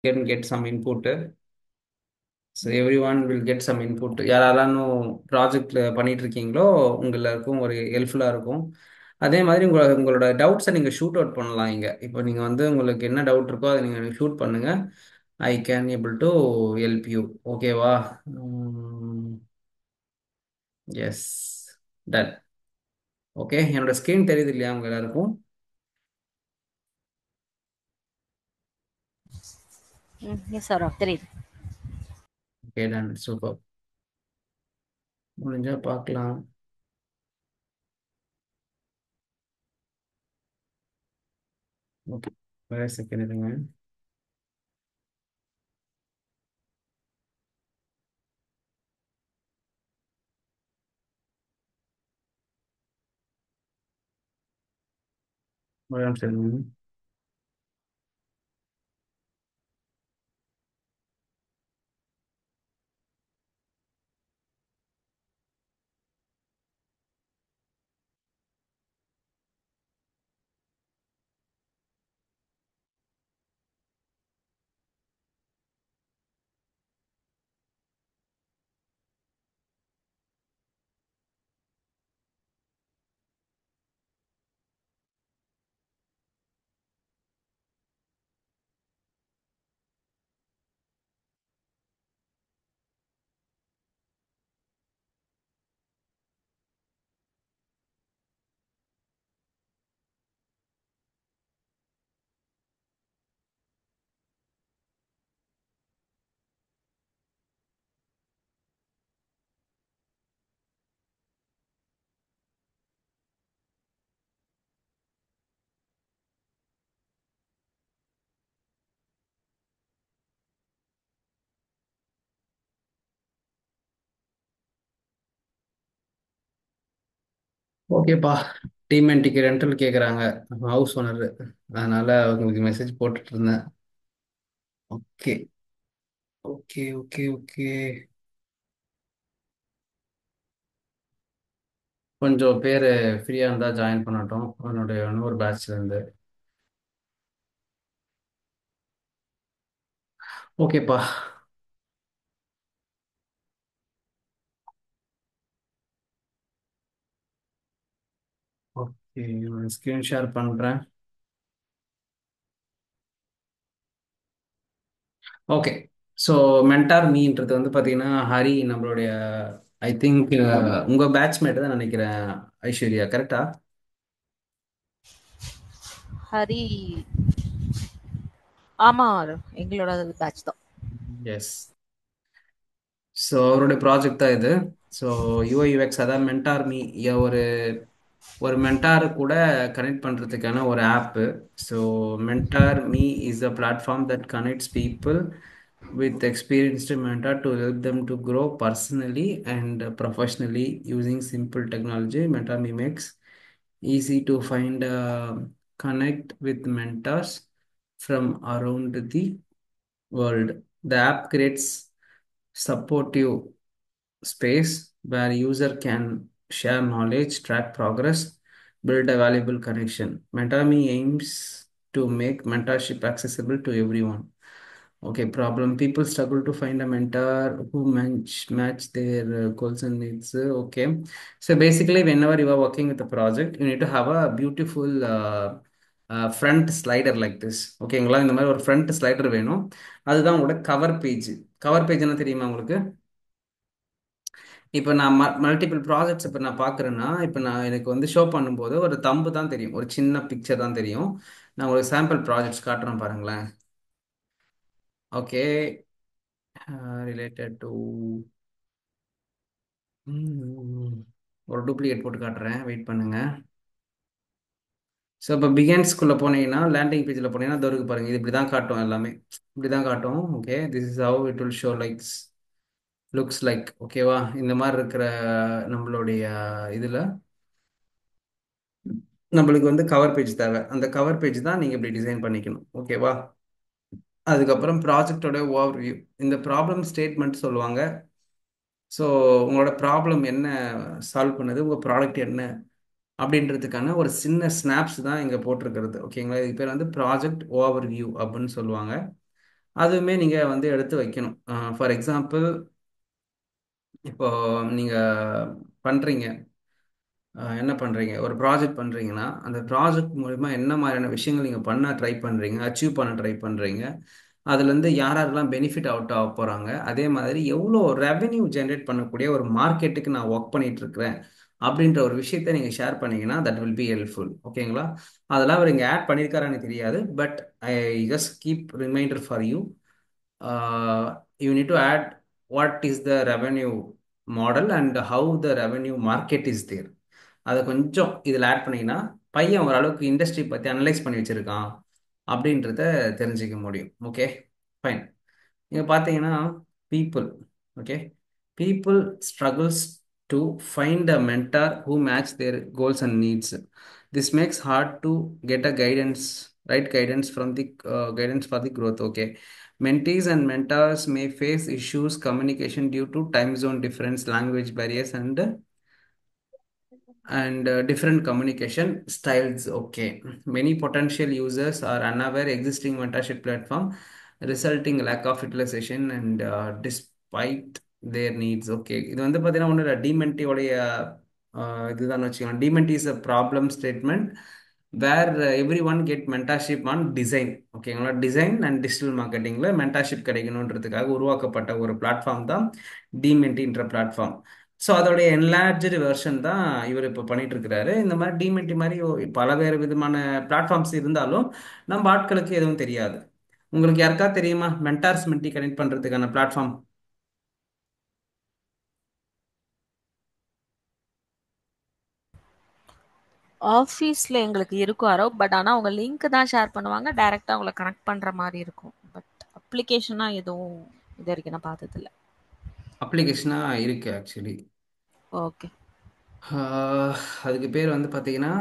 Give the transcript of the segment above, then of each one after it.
can get some input. So every one will get some input. யாரெல்லாம் ப்ராஜெக்டில் பண்ணிட்டு இருக்கீங்களோ உங்களுக்கும் ஒரு ஹெல்ப்ஃபுல்லாக இருக்கும். அதே மாதிரி உங்களோட டவுட்ஸை நீங்கள் ஷூட் அவுட் பண்ணலாம் இங்கே. இப்போ நீங்கள் உங்களுக்கு என்ன டவுட் இருக்கோ அதை நீங்கள் ஷூட் பண்ணுங்கள். I can able to help you. ஓகேவா? Yes, done. ஓகே, என்னோட ஸ்க்ரீன் தெரியுது இல்லையா உங்க எல்லாருக்கும்? எஸ் சார் தெரியுது. Okay, done, super. முடிஞ்சா பார்க்கலாம். ஓகே, வேறு செகண்ட் இருங்க. ஒரு நிமிஷம் இருங்க. ஓகேப்பா. டீம் அண்டிக்கு ரெண்டல் கேட்குறாங்க, ஹவுஸ் ஓனர். அதனால உங்களுக்கு மெசேஜ் போட்டுட்டு இருந்தேன். Okay, okay, okay, okay. கொஞ்சம் பேர் ஃப்ரீயாக இருந்தால் ஜாயின் பண்ணட்டும் என்னுடைய இன்னொரு பேட்ச்ல இருந்து. ஓகேப்பா. ஓகே, ஸ்க்ரீன் ஷேர் பண்ணுறேன். ஓகே. ஸோ மென்டார் மீன்றது பார்த்தீங்கன்னா ஹரி நம்மளுடைய, ஐ திங்க் உங்கள் பேட்ச்மேட் தான் நினைக்கிறேன். ஐஸ்வர்யா, கரெக்டா? ஹரி ஆமா, எங்களோட பேட்ச் தான். எஸ். ஸோ அவருடைய ப்ராஜெக்ட் தான் இது. ஸோ யூஐ யூஎக்ஸ், அதான் மென்டார் மீ. ஒரு ஒரு மென்டார் கூட கனெக்ட் பண்ணுறதுக்கான ஒரு app. So Mentor Me is a platform that connects people with experienced mentor to help them to grow personally and professionally using simple technology. Mentor me makes easy to find, connect with mentors from around the world. The app creates supportive space where user can share knowledge, track progress, build a valuable connection. MentorMe aims to make mentorship accessible to everyone. Okay, problem. People struggle to find a mentor who match their goals and needs. Okay, so basically, whenever you are working with a project, you need to have a beautiful front slider like this. ஓகேங்களா? இந்த மாதிரி ஒரு front slider வேணும். அதுதான் உங்களோட cover page. Cover page என்ன தெரியுமா உங்களுக்கு? இப்போ நான் மல்டிபிள் ப்ராஜெக்ட்ஸ் இப்போ நான் பார்க்குறேன்னா, இப்போ நான் எனக்கு ஷோ பண்ணும்போது ஒரு தம்பு தான் தெரியும், ஒரு சின்ன பிக்சர் தான் தெரியும். நான் உங்களுக்கு சாம்பிள் ப்ராஜெக்ட்ஸ் காட்டுறேன் பாருங்களேன். ஓகே, ரிலேட்டட் டு ஒரு டூப்ளிகேட் போட்டு காட்டுறேன், வெயிட் பண்ணுங்க. ஸோ இப்போ பிகன்ஸ்குள்ளே போனீங்கன்னா, லேண்டிங் பேஜில் போனீங்கன்னா தோருக்கு பாருங்க, இது இப்படி தான் காட்டும், எல்லாமே இப்படி தான் காட்டும். Okay, this is how it will show likes looks like. ஓகேவா? இந்த மாதிரி இருக்கிற நம்மளுடைய இதில் நம்மளுக்கு கவர் பேஜ் தேவை. அந்த கவர் பேஜ் தான் நீங்கள் இப்படி டிசைன் பண்ணிக்கணும். ஓகேவா? அதுக்கப்புறம் ப்ராஜெக்டோட ஓவர்வியூ, இந்த ப்ராப்ளம் ஸ்டேட்மெண்ட் சொல்லுவாங்க. ஸோ உங்களோட ப்ராப்ளம் என்ன சால்வ் பண்ணுது, உங்கள் ப்ராடக்ட் என்ன அப்படின்றதுக்கான ஒரு சின்ன ஸ்னாப்ஸ் தான் இங்கே போட்டிருக்கிறது. ஓகேங்களா? இது பேர் ப்ராஜெக்ட் ஓவர்வியூ அப்படின்னு சொல்லுவாங்க. அதுவுமே நீங்கள் வந்து எடுத்து வைக்கணும். ஃபார் எக்ஸாம்பிள், இப்போ நீங்கள் பண்ணுறீங்க, என்ன பண்ணுறீங்க, ஒரு ப்ராஜெக்ட் பண்ணுறீங்கன்னா அந்த ப்ராஜெக்ட் மூலிமா என்ன மாதிரியான விஷயங்கள் நீங்கள் பண்ண ட்ரை பண்ணுறீங்க, அச்சீவ் பண்ண ட்ரை பண்ணுறீங்க, அதுலேருந்து யார் யாரெல்லாம் பெனிஃபிட் அவுட் ஆக போகிறாங்க, அதே மாதிரி எவ்வளோ ரெவென்யூ ஜென்ரேட் பண்ணக்கூடிய ஒரு மார்க்கெட்டுக்கு நான் ஒர்க் பண்ணிட்டு இருக்கிறேன் அப்படின்ற ஒரு விஷயத்த நீங்கள் ஷேர் பண்ணீங்கன்னா தட் வில் பி ஹெல்ப்ஃபுல். ஓகேங்களா? அதெல்லாம் அவர் இங்கே ஆட் பண்ணியிருக்காரான்னு தெரியாது, but I just keep reminder for you. You need to add what is the revenue model and how the revenue market is there. அதை கொஞ்சம் இதில் ஆட் பண்ணீங்கன்னா பையன் ஓரளவுக்கு இண்டஸ்ட்ரி பற்றி அனலைஸ் பண்ணி வச்சிருக்கான் அப்படின்றத தெரிஞ்சுக்க முடியும். Okay, fine. நீங்கள் பார்த்தீங்கன்னா people, okay, people struggles to find a mentor who match their goals and needs. This makes hard to get a guidance, right guidance from the guidance for the growth. ஓகே, mentees and mentors may face issues communication due to time zone difference, language barriers, and different communication styles. Okay, many potential users are unaware existing mentorship platform, resulting lack of utilization and despite their needs. Okay, இது வந்து பார்த்தீங்கன்னா ஒன்று டிமென்ட்டியோடைய இதுதான் வச்சுக்கலாம். Dement is a problem statement where everyone get mentorship on design. ஓகேங்களா? Design and digital மார்க்கெட்டிங்கில் mentorship கிடைக்கணுன்றதுக்காக உருவாக்கப்பட்ட ஒரு பிளாட்ஃபார்ம் தான் டிமென்ட்டின்ற பிளாட்ஃபார்ம். ஸோ அதோடைய என்லார்ஜ்டு வெர்ஷன் தான் இவர் இப்போ பண்ணிட்டு இருக்கிறாரு. இந்த மாதிரி டிமென்டி மாதிரி பல வேறு விதமான பிளாட்ஃபார்ம்ஸ் இருந்தாலும் நம்ம ஆட்களுக்கு எதுவும் தெரியாது. உங்களுக்கு யாருக்கா தெரியுமா மென்டார்ஸ் மென்டி கனெக்ட் பண்ணுறதுக்கான பிளாட்ஃபார்ம்? ஆஃபீஸில் எங்களுக்கு இருக்கும் அரோ, பட் ஆனால் அவங்க லிங்க் தான் ஷேர் பண்ணுவாங்க, டைரெக்டாக அவங்கள கனெக்ட் பண்ணுற மாதிரி இருக்கும். பட் அப்ளிகேஷனாக எதுவும் இது வரைக்கும் நான் பார்த்ததில்ல. அப்ளிகேஷனாக இருக்குது ஆக்சுவலி. ஓகே. அதுக்கு பேர் வந்து பார்த்தீங்கன்னா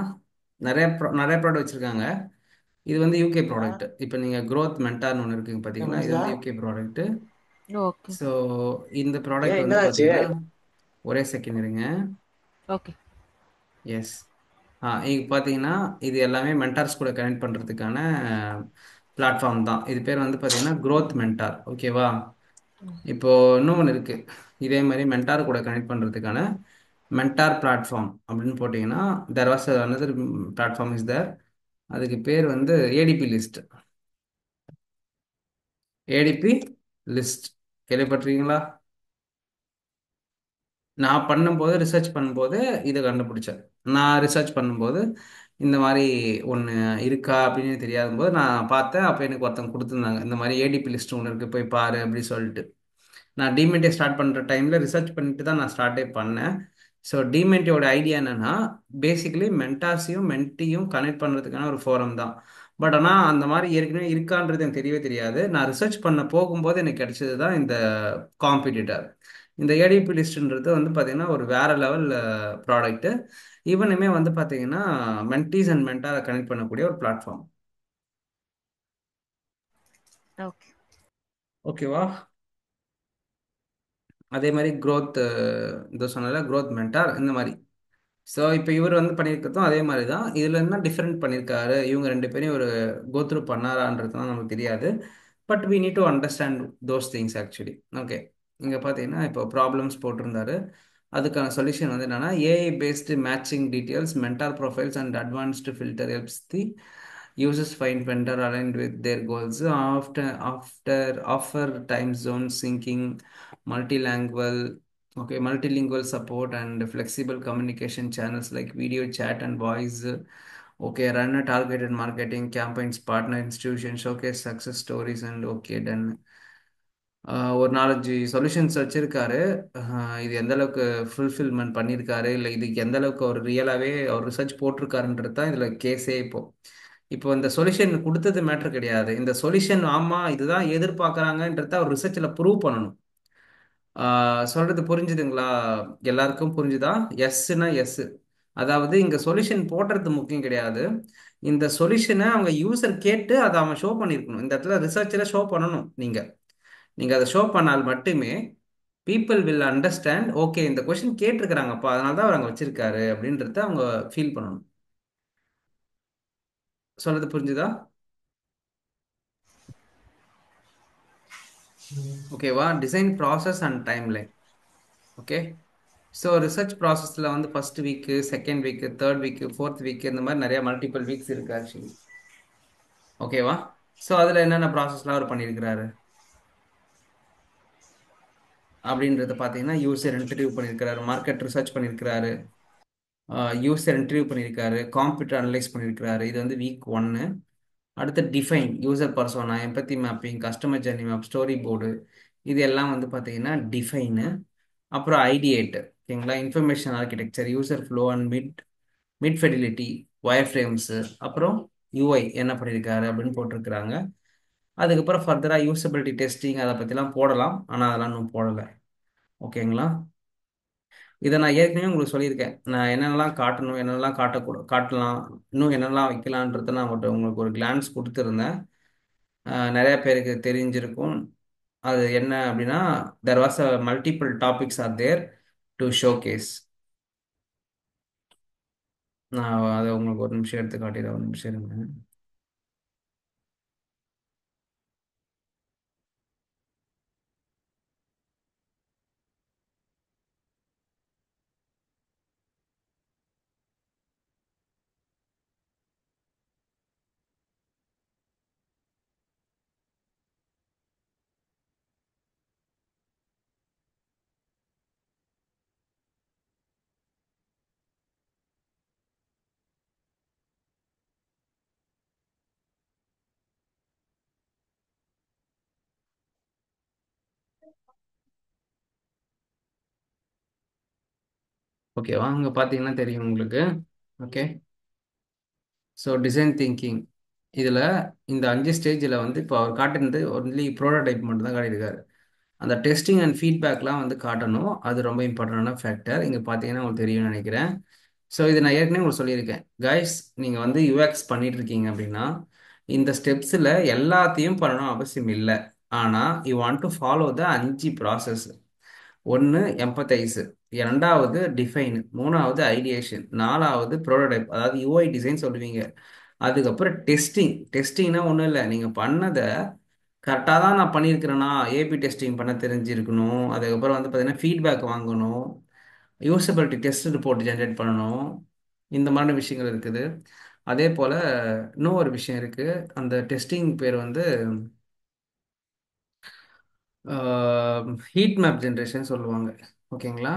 நிறைய ப்ராடக்ட் வச்சுருக்காங்க. இது வந்து யூகே ப்ராடக்ட். இப்போ நீங்கள் growth மென்டார்னு ஒன்று இருக்குங்க பார்த்தீங்களா, இது வந்து யூகே ப்ராடக்ட். ஓகே. ஸோ இந்த ப்ராடக்ட் வந்து பார்த்தீங்கன்னா, ஒரே செகண்ட் இருங்க. ஓகே. எஸ். இங்க பார்த்தீங்கன்னா இது எல்லாமே மென்டார்ஸ் கூட கனெக்ட் பண்ணுறதுக்கான பிளாட்ஃபார்ம் தான். இது பேர் வந்து பார்த்தீங்கன்னா growth மென்டார். ஓகேவா? இப்போ இன்னும் ஒன்று இருக்குது, இதே மாதிரி மென்டார் கூட கனெக்ட் பண்ணுறதுக்கான மென்டார் பிளாட்ஃபார்ம் அப்படின்னு போட்டிங்கன்னா there was another platform is there. அதுக்கு பேர் வந்து ஏடிபி லிஸ்ட். ஏடிபி லிஸ்ட் கேள்விப்பட்டிருக்கீங்களா? நான் பண்ணும்போது ரிசர்ச் பண்ணும்போது இதை கண்டுபிடிச்சேன். நான் ரிசர்ச் பண்ணும்போது இந்த மாதிரி ஒன்று இருக்கா அப்படின்னு தெரியாத போது நான் பார்த்தேன். அப்போ எனக்கு ஒருத்தவங்க கொடுத்துருந்தாங்க, இந்த மாதிரி ஏடிபி லிஸ்ட் ஒன்று இருக்குது போய் பாரு அப்படி சொல்லிட்டு. நான் டிமென்ட்டே ஸ்டார்ட் பண்ணுற டைமில் ரிசர்ச் பண்ணிட்டு தான் நான் ஸ்டார்ட்டே பண்ணேன். ஸோ டிமென்ட்டியோட ஐடியா என்னன்னா பேசிக்கலி மென்டாஸையும் மென்ட்டியும் கனெக்ட் பண்ணுறதுக்கான ஒரு ஃபோரம் தான். பட் ஆனால் அந்த மாதிரி ஏற்கனவே இருக்கான்றது எனக்கு தெரியவே தெரியாது. நான் ரிசர்ச் பண்ண போகும்போது எனக்கு கிடைச்சது தான் இந்த காம்படிட்டர். இந்த ஏடிபி லிஸ்ட்ன்றது வந்து பார்த்தீங்கன்னா ஒரு வேற லெவல் ப்ராடக்ட்டு. ஈவனுமே வந்து பார்த்தீங்கன்னா மென்டீஸ் அண்ட் மென்டாரை கனெக்ட் பண்ணக்கூடிய ஒரு பிளாட்ஃபார்ம். ஓகே. ஓகேவா? அதே மாதிரி growth, இந்த சொன்னால growth மென்டார் இந்த மாதிரி. ஸோ இப்போ இவர் வந்து பண்ணியிருக்கிறதும் அதே மாதிரி தான். இதில் என்ன டிஃப்ரெண்ட் பண்ணியிருக்காரு, இவங்க ரெண்டு பேரையும் ஒரு கோத்ரூ பண்ணாரான்றதுலாம் நமக்கு தெரியாது. But we need to understand those things actually. Okay, இங்கே பார்த்தீங்கன்னா இப்போ ப்ராப்ளம்ஸ் போட்டிருந்தாரு. அதுக்கான சொல்யூஷன் வந்து என்னன்னா AI based matching details mentor profiles and advanced filter helps the users find vendor aligned with their goals. After offer time zone syncing, multilingual, okay, multilingual support and flexible communication channels like video chat and voice. Okay, run a targeted marketing campaigns, partner institutions, showcase success stories, and okay, done. ஒரு 4-5 solutions வச்சிருக்காரு. இது எந்த அளவுக்கு fulfilment பண்ணியிருக்காரு, இல்லை இதுக்கு எந்த அளவுக்கு அவர் ரியலாகவே அவர் ரிசர்ச் போட்டிருக்காருன்றது தான் இதில் கேஸே. இப்போ இந்த சொல்யூஷன் கொடுத்தது மேட்ரு கிடையாது. இந்த சொல்யூஷன் ஆமாம் இதுதான் எதிர்பார்க்குறாங்கன்றத அவர் ரிசர்ச்சில் ப்ரூவ் பண்ணணும். சொல்றது புரிஞ்சுதுங்களா? எல்லாருக்கும் புரிஞ்சுதா? எஸ்னா எஸ். அதாவது இங்கே சொல்யூஷன் போடுறது முக்கியம் கிடையாது. இந்த சொல்யூஷனை அவங்க யூசர் கேட்டு அதை அவன் ஷோ பண்ணியிருக்கணும். இந்த இடத்துல ரிசர்ச்சில் ஷோ பண்ணணும். நீங்கள் அதை ஷோ பண்ணால் மட்டுமே பீப்புள் வில் அண்டர்ஸ்டாண்ட். ஓகே, இந்த கொஷின் கேட்டிருக்கிறாங்கப்பா, அதனால தான் அவர் அங்கே வச்சிருக்காரு அப்படின்றத அவங்க ஃபீல் பண்ணணும். சொல்றது புரிஞ்சுதா? ஓகேவா? Design process and timeline. Okay. So research ப்ராசஸில் வந்து first week, second week, third week, fourth week, இந்த மாதிரி நிறைய மல்டிபிள் வீக்ஸ் இருக்கு ஆக்சுவலி. ஓகேவா? ஸோ அதில் என்னென்ன ப்ராசஸ்லாம் அவர் பண்ணியிருக்கிறாரு அப்படின்றத பார்த்தீங்கன்னா, யூசர் இன்டர்வியூ பண்ணியிருக்கிறாரு, மார்க்கெட் ரிசர்ச் பண்ணியிருக்கிறாரு, யூசர் இன்டர்வியூ பண்ணியிருக்காரு, காம்ப்யூட்டர் அனலைஸ் பண்ணியிருக்கிறாரு. இது வந்து வீக் ஒன்னு. அடுத்து define, user persona, empathy mapping, customer journey map, storyboard, இது எல்லாம் வந்து பார்த்தீங்கன்னா டிஃபைனு. அப்புறம் ஐடியேட், ஓகேங்களா, information architecture, user flow and mid fidelity, wire frames, அப்புறம் யூஐ என்ன பண்ணியிருக்காரு அப்படின்னு போட்டிருக்கிறாங்க. அதுக்கப்புறம் ஃபர்தராக யூசபிலிட்டி டெஸ்டிங் அதை பற்றிலாம் போடலாம், ஆனால் அதெல்லாம் இன்னும் போடலை. ஓகேங்களா? இதை நான் ஏற்கனவே உங்களுக்கு சொல்லியிருக்கேன். நான் என்னென்னலாம் காட்டணும், என்னென்னலாம் காட்டலாம், இன்னும் என்னென்னலாம் வைக்கலான்றத நான் உங்களுக்கு ஒரு கிளான்ஸ் கொடுத்துருந்தேன். நிறைய பேருக்கு தெரிஞ்சிருக்கும். அது என்ன அப்படின்னா, there was a multiple topics are there to showcase. நான் அதை உங்களுக்கு ஒரு நிமிஷம் எடுத்து காட்டிடுறேன். ஒரு நிமிஷம் இருங்க. ஓகேவா? அங்கே பார்த்தீங்கன்னா தெரியும் உங்களுக்கு. ஓகே. ஸோ டிசைன் திங்கிங் இதில் இந்த 5 ஸ்டேஜில் வந்து இப்போ அவர் காட்டினது ஒன்லி ப்ரோட்டோடைப் மட்டும் தான் காட்டியிருக்காரு. அந்த டெஸ்டிங் அண்ட் ஃபீட்பேக்லாம் வந்து காட்டணும். அது ரொம்ப இம்பார்ட்டண்டான ஃபேக்டர். இங்கே பார்த்தீங்கன்னா உங்களுக்கு தெரியும்னு நினைக்கிறேன். ஸோ இது நான் ஏற்கனவே உங்களுக்கு சொல்லியிருக்கேன். கைஸ், நீங்கள் வந்து யூஎக்ஸ் பண்ணிட்டு இருக்கீங்க அப்படின்னா இந்த ஸ்டெப்ஸில் எல்லாத்தையும் பண்ணணும் அவசியம் இல்லை. ஆனால் you want to follow the 5 process. ஒன்று எம்பத்தைஸு, இரண்டாவது டிஃபைன், மூணாவது ஐடியேஷன், நாலாவது ப்ரோட்டோடைப் அதாவது யூஐ டிசைன் சொல்லுவீங்க. அதுக்கப்புறம் டெஸ்டிங்னா ஒன்றும் இல்லை, நீங்கள் பண்ணதை கரெக்டாக தான் நான் பண்ணியிருக்கிறேன்னா ஏபி டெஸ்டிங் பண்ண தெரிஞ்சிருக்கணும். அதுக்கப்புறம் வந்து பார்த்தீங்கன்னா ஃபீட்பேக் வாங்கணும், யூசபிலிட்டி டெஸ்ட் ரிப்போர்ட் ஜென்ரேட் பண்ணணும். இந்த மாதிரி விஷயங்கள் இருக்குது. அதே போல் இன்னும் ஒரு விஷயம் இருக்குது. அந்த டெஸ்டிங் பேர் வந்து ஹீட் மேப் ஜென்ரேஷன் சொல்லுவாங்க. ஓகேங்களா?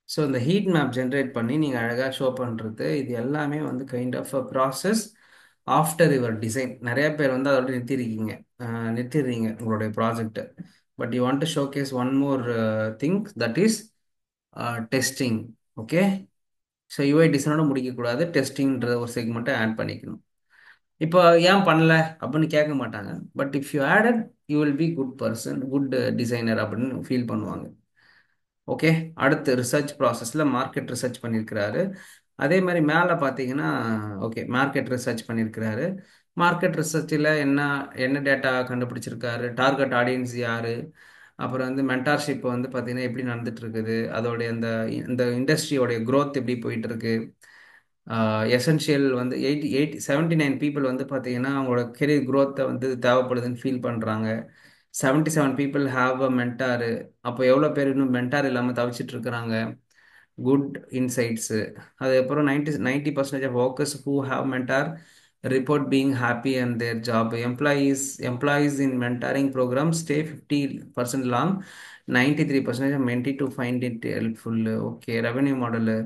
ஸோ இந்த ஹீட் மேப் ஜென்ரேட் பண்ணி நீங்கள் அழகாக ஷோ பண்ணுறது, இது எல்லாமே வந்து kind of a process after your design. நிறைய பேர் வந்து அதோட நிறுத்திடுறீங்க உங்களுடைய project. But you want to showcase one more thing, that is testing. Okay. So UI டிசைனோட முடிக்கக்கூடாது, டெஸ்டிங்ன்ற ஒரு செக்மெண்ட்டை ஆட் பண்ணிக்கணும். இப்போ ஏன் பண்ணல அப்படின்னு கேட்க மாட்டாங்க. But if you added, you will be good person, good designer அப்படின்னு ஃபீல் பண்ணுவாங்க. ஓகே. அடுத்து ரிசர்ச் ப்ராசஸில் மார்க்கெட் ரிசர்ச் பண்ணியிருக்கிறாரு. அதே மாதிரி மேலே பார்த்தீங்கன்னா, ஓகே, மார்க்கெட் ரிசர்ச் பண்ணியிருக்கிறாரு. மார்க்கெட் ரிசர்ச்சில் என்ன என்ன டேட்டா கண்டுபிடிச்சிருக்காரு, டார்கெட் ஆடியன்ஸ் யார், அப்புறம் வந்து மென்டார்ஷிப் வந்து பார்த்தீங்கன்னா எப்படி நடந்துட்டு இருக்குது, அதோடைய அந்த இந்த இண்டஸ்ட்ரியோடைய growth எப்படி போயிட்டு இருக்கு. எசென்ஷியல் வந்து 79 பீப்புள் வந்து பார்த்தீங்கன்னா அவங்களோட கெரியர் growth-அ வந்து தேவைப்படுதுன்னு ஃபீல் பண்ணுறாங்க. 77 பீப்புள் ஹாவ் அ மென்டாரு. அப்போ எவ்வளோ பேர் இன்னும் மென்டார் இல்லாமல் தவிச்சிட்டு இருக்கிறாங்க. Good insights. அதுக்கப்புறம் 90% of workers who have mentor report being happy and their job. Employees in mentoring program stay 50% long. 93% of mentee to find it helpful. Okay. Revenue model,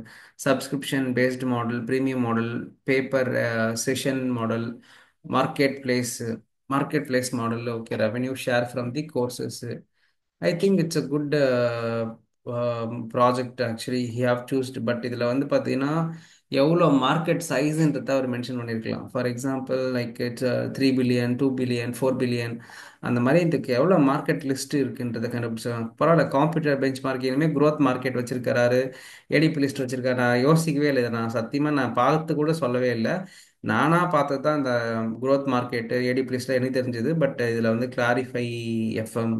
subscription based model, premium model, paper session model, marketplace marketplace model. Okay. Revenue share from the courses. I think it's a good project actually he have choosed. But இதில் வந்து பார்த்தீங்கன்னா எவ்வளோ market சைஸுன்றத அவர் mention பண்ணியிருக்கலாம். For example like it's 3 billion, 2 billion, 4 billion, அந்த மாதிரி இதுக்கு எவ்வளோ market list இருக்குன்றதை கண்டுபிடிச்சாங்க. பரவாயில்ல, காம்படிட்டர் பெஞ்ச் மார்க் இனிமேல் growth மார்க்கெட் வச்சிருக்காரு, ஏடிபி லிஸ்ட் வச்சிருக்காரு. நான் யோசிக்கவே இல்லை இதை. நான் சத்தியமாக நான் பார்த்து கூட சொல்லவே இல்லை. நானாக பார்த்தது தான் இந்த growth மார்க்கெட்டு ஏடிபி லிஸ்ட்டில் எனக்கு தெரிஞ்சது. பட் இதில் வந்து எஃப்எம்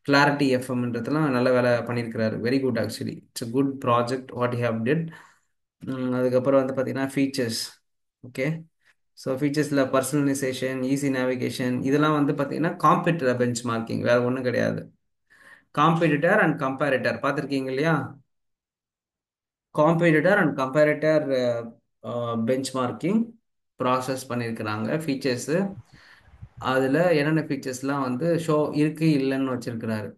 கிளாரிட்டி எஃப்எம்ன்றதுலாம் நல்ல வேலை பண்ணியிருக்கிறாரு. Very good actually. It's a good project what you have did. அதுக்கப்புறம் வந்து பார்த்தீங்கன்னா ஃபீச்சர்ஸ். ஓகே. ஸோ ஃபீச்சர்ஸில் பர்சனலைசேஷன், ஈஸி நேவிகேஷன், இதெல்லாம் வந்து பார்த்தீங்கன்னா காம்பெட்டிட்டர் பெஞ்ச் மார்க்கிங், வேறு ஒன்றும் கிடையாது. காம்பெடிட்டர் அண்ட் கம்பேரிட்டர் பார்த்துருக்கீங்க இல்லையா? காம்பெடிட்டர் and comparator bench marking process பண்ணியிருக்கிறாங்க ஃபீச்சர்ஸு. அதில் என்னென்ன ஃபீச்சர்ஸ்லாம் வந்து ஷோ இருக்கு இல்லைன்னு வச்சிருக்கிறாரு.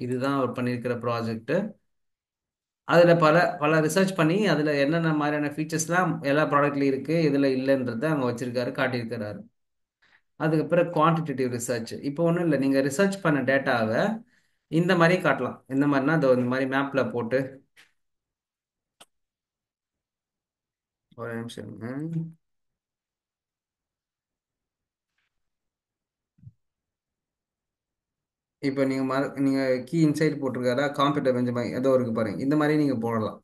இதுதான் அவர் பண்ணியிருக்கிற ப்ராஜெக்ட்டு. அதில் பல பல ரிசர்ச் பண்ணி அதில் என்னென்ன மாதிரியான ஃபீச்சர்ஸ்லாம் எல்லா ப்ராடக்ட்லையும் இருக்குது, இதில் இல்லைன்றத அங்கே வச்சிருக்காரு, காட்டியிருக்கிறாரு. அதுக்கப்புறம் குவான்டிடேட்டிவ் ரிசர்ச். இப்போ ஒன்றும் இல்லை, நீங்கள் ரிசர்ச் பண்ண டேட்டாவை இந்த மாதிரி காட்டலாம். இந்த மாதிரினா இந்த மாதிரி மேப்பில் போட்டு, ஒரு நிமிஷம் இருங்க. இப்போ நீங்கள் கீ இன்சைட் போட்டிருக்காரா, காம்பெட்டர் பெஞ்ச் மாதிரி ஏதோ இருக்கு பாருங்க, இந்த மாதிரி நீங்கள் போடலாம்.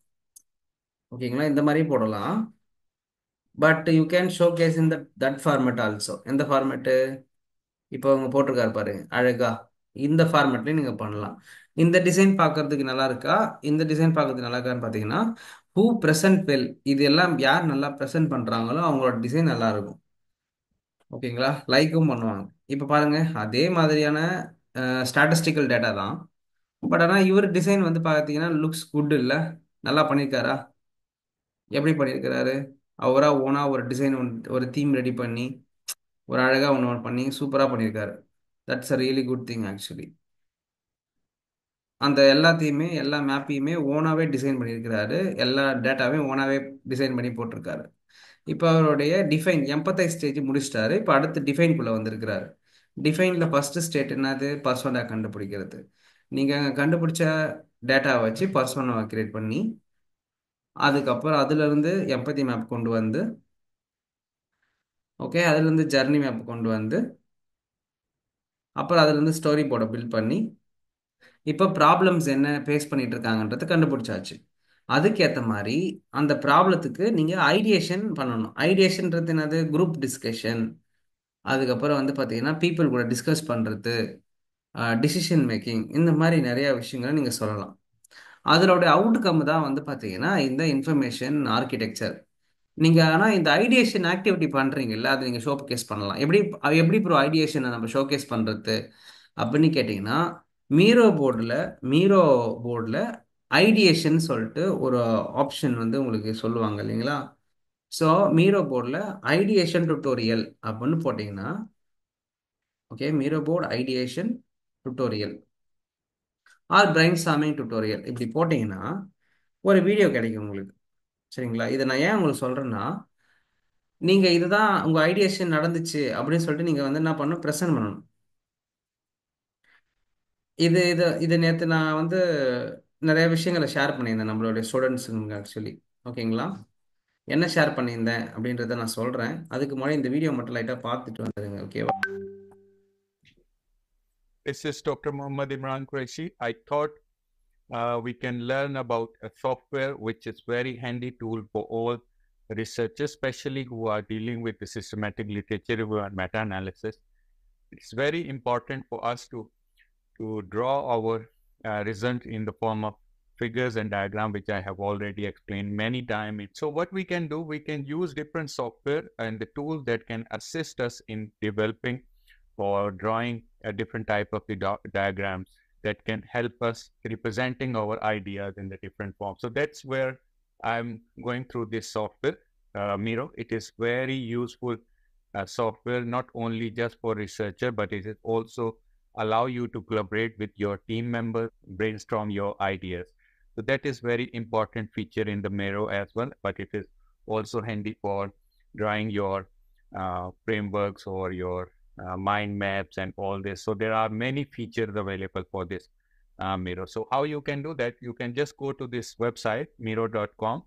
ஓகேங்களா? இந்த மாதிரி போடலாம். But you can showcase in that format also. எந்த ஃபார்மேட்டு? இப்போ அவங்க போட்டிருக்காரு பாருங்க அழகா, இந்த ஃபார்மேட்லேயும் நீங்கள் பண்ணலாம். இந்த டிசைன் பார்க்கறதுக்கு நல்லா இருக்கா, இந்த டிசைன் பார்க்கறதுக்கு நல்லா இருக்கான்னு பார்த்தீங்கன்னா, ஹூ ப்ரெசன்ட் வெல், இது எல்லாம் யார் நல்லா ப்ரெசென்ட் பண்ணுறாங்களோ அவங்களோட டிசைன் நல்லா இருக்கும். ஓகேங்களா? லைக்கும் பண்ணுவாங்க. இப்போ பாருங்க, அதே மாதிரியான ஸ்டாட்டிஸ்டிக்கல் டேட்டா தான். பட் ஆனால் இவர் டிசைன் வந்து பார்த்தீங்கன்னா லுக்ஸ் குட் இல்லை? நல்லா பண்ணியிருக்காரா? எப்படி பண்ணியிருக்கிறாரு? அவரா ஓனா ஒரு டிசைன் ஒரு தீம் ரெடி பண்ணி ஒரு அழகாக ஒன்று பண்ணி சூப்பராக பண்ணியிருக்காரு. That's a really good thing actually. அந்த எல்லாத்தையுமே எல்லா மேப்பையுமே ஓனாகவே டிசைன் பண்ணியிருக்கிறாரு. எல்லா டேட்டாவையும் ஓனாகவே டிசைன் பண்ணி போட்டிருக்காரு. இப்போ அவருடைய டிஃபைன் எம்பத்தைஸ் ஸ்டேஜ் முடிச்சிட்டாரு. இப்போ அடுத்து டிஃபைனுக்குள்ளே வந்திருக்கிறாரு. டிஃபைனில் ஃபஸ்ட்டு ஸ்டேட் என்னது? பர்சோனா கண்டுபிடிக்கிறது. நீங்கள் அங்கே கண்டுபிடிச்ச டேட்டாவை வச்சு பர்சோனாவை கிரியேட் பண்ணி, அதுக்கப்புறம் அதுலேருந்து எம்பத்தி மேப் கொண்டு வந்து, ஓகே, அதுலேருந்து ஜர்னி மேப் கொண்டு வந்து, அப்புறம் அதுலேருந்து ஸ்டோரி போர்டை பில்ட் பண்ணி, இப்போ ப்ராப்ளம்ஸ் என்ன ஃபேஸ் பண்ணிட்டு இருக்காங்கன்றதை கண்டுபிடிச்சாச்சு. அதுக்கேற்ற மாதிரி அந்த ப்ராப்ளத்துக்கு நீங்கள் ஐடியேஷன் பண்ணணும். ஐடியேஷன்றது என்னது? Group discussion. அதுக்கப்புறம் வந்து பார்த்தீங்கன்னா பீப்புள் கூட டிஸ்கஸ் பண்ணுறது, டிசிஷன் மேக்கிங், இந்த மாதிரி நிறையா விஷயங்களை நீங்கள் சொல்லலாம். அதனுடைய அவுட்கம் தான் வந்து பார்த்தீங்கன்னா இந்த இன்ஃபர்மேஷன் ஆர்கிடெக்சர். நீங்கள் ஆனால் இந்த ஐடியேஷன் ஆக்டிவிட்டி பண்ணுறீங்கல்ல, அதை நீங்கள் ஷோ கேஸ் பண்ணலாம். எப்படி ப்ரோ ஐடியேஷனை நம்ம ஷோ கேஸ் பண்ணுறது அப்படின்னு கேட்டிங்கன்னா, மீரோ போர்டில் மீரோ போர்டில் ஐடியேஷன் சொல்லிட்டு ஒரு ஆப்ஷன் வந்து உங்களுக்கு சொல்லுவாங்க இல்லைங்களா? ஸோ மீரோ போர்டில் ஐடியேஷன் டுட்டோரியல் அப்படின்னு போட்டிங்கன்னா, okay, Miro board ideation tutorial or brainstorming tutorial இப்படி போட்டிங்கன்னா ஒரு வீடியோ கிடைக்கும் உங்களுக்கு. சரிங்களா? இதை நான் ஏன் உங்களுக்கு சொல்கிறேன்னா, நீங்கள் இதுதான் உங்கள் ஐடியேஷன் நடந்துச்சு அப்படின்னு சொல்லிட்டு நீங்கள் வந்து என்ன பண்ணணும்? ப்ரெசென்ட் பண்ணணும். இது இது இது நேற்று நான் வந்து நிறைய விஷயங்களை ஷேர் பண்ணியிருந்தேன் நம்மளுடைய ஸ்டூடெண்ட்ஸுங்க ஆக்சுவலி. ஓகேங்களா? என்ன ஷேர் பண்ணியிருந்தேன் அப்படின்றத நான் சொல்கிறேன். அதுக்கு முன்னாடி இந்த வீடியோ மட்டும் லைட்டாக பார்த்துட்டு வந்துடுங்க. ஓகேவா? This is Dr. Muhammad Imran Qureshi. I thought we can learn about a software which is very handy tool for all researchers, especially who are dealing with the systematic literature review and meta-analysis. It's very important for us to draw our result in the form of figures and diagram, which I have already explained many times. So what we can do, we can use different software and the tools that can assist us in developing or drawing a different type of the diagrams that can help us representing our ideas in the different forms. So that's where I'm going through this software, Miro. It is very useful software, not only just for researcher, but it is also allow you to collaborate with your team members, brainstorm your ideas. So that is very important feature in the Miro as well, but it is also handy for drawing your frameworks or your mind maps and all this. So there are many features available for this Miro. So how you can do that? You can just go to this website, miro.com.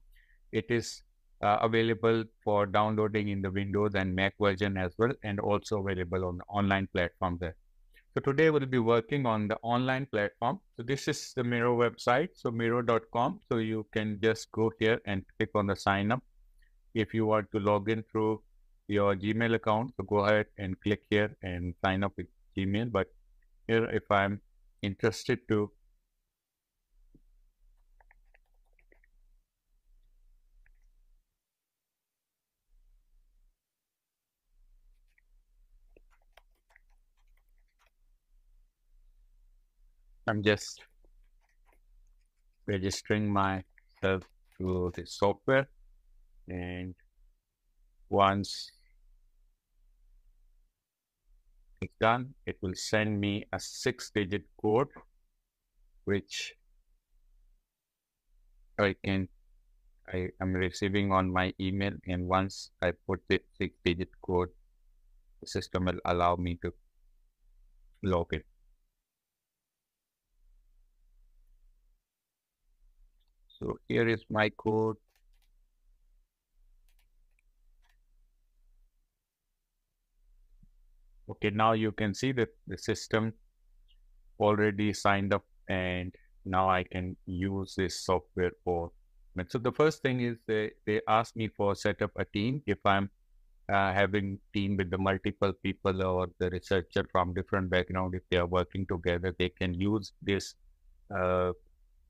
It is available for downloading in the Windows and Mac version as well, and also available on the online platform there. So today we'll be working on the online platform. So this is the Miro website, so miro.com. So you can just go here and click on the sign up. If you want to log in through your Gmail account, so go ahead and click here and sign up with Gmail. But here, if I'm interested to I'm just registering myself to the software, and once it's done, it will send me a 6-digit code, which I am receiving on my email. And once I put the 6-digit code, the system will allow me to log in. So here is my code. Okay, now you can see that the system already signed up, and now I can use this software for. So the first thing is they ask me for set up a team. If I'm having team with the multiple people or the researcher from different background, if they are working together, they can use this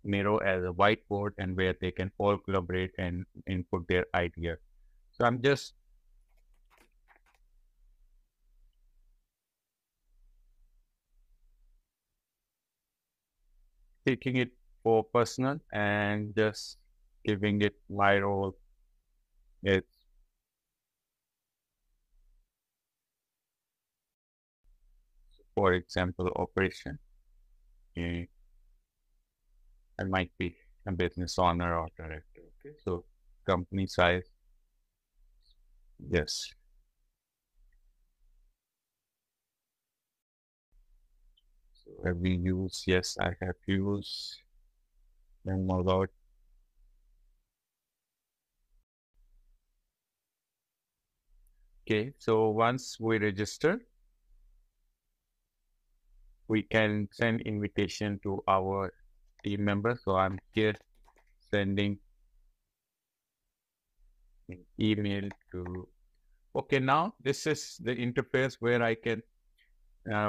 Miro as a whiteboard, and where they can all collaborate and input their idea. So I'm just taking it for personal and just giving it my role. It's for example operation. I might be a business owner or director. Okay, so company size, yes. So have we used? Yes, I have used. Then log out. Okay, so once we register, we can send invitation to our team members. So I'm here sending an email to. Okay, now this is the interface where I can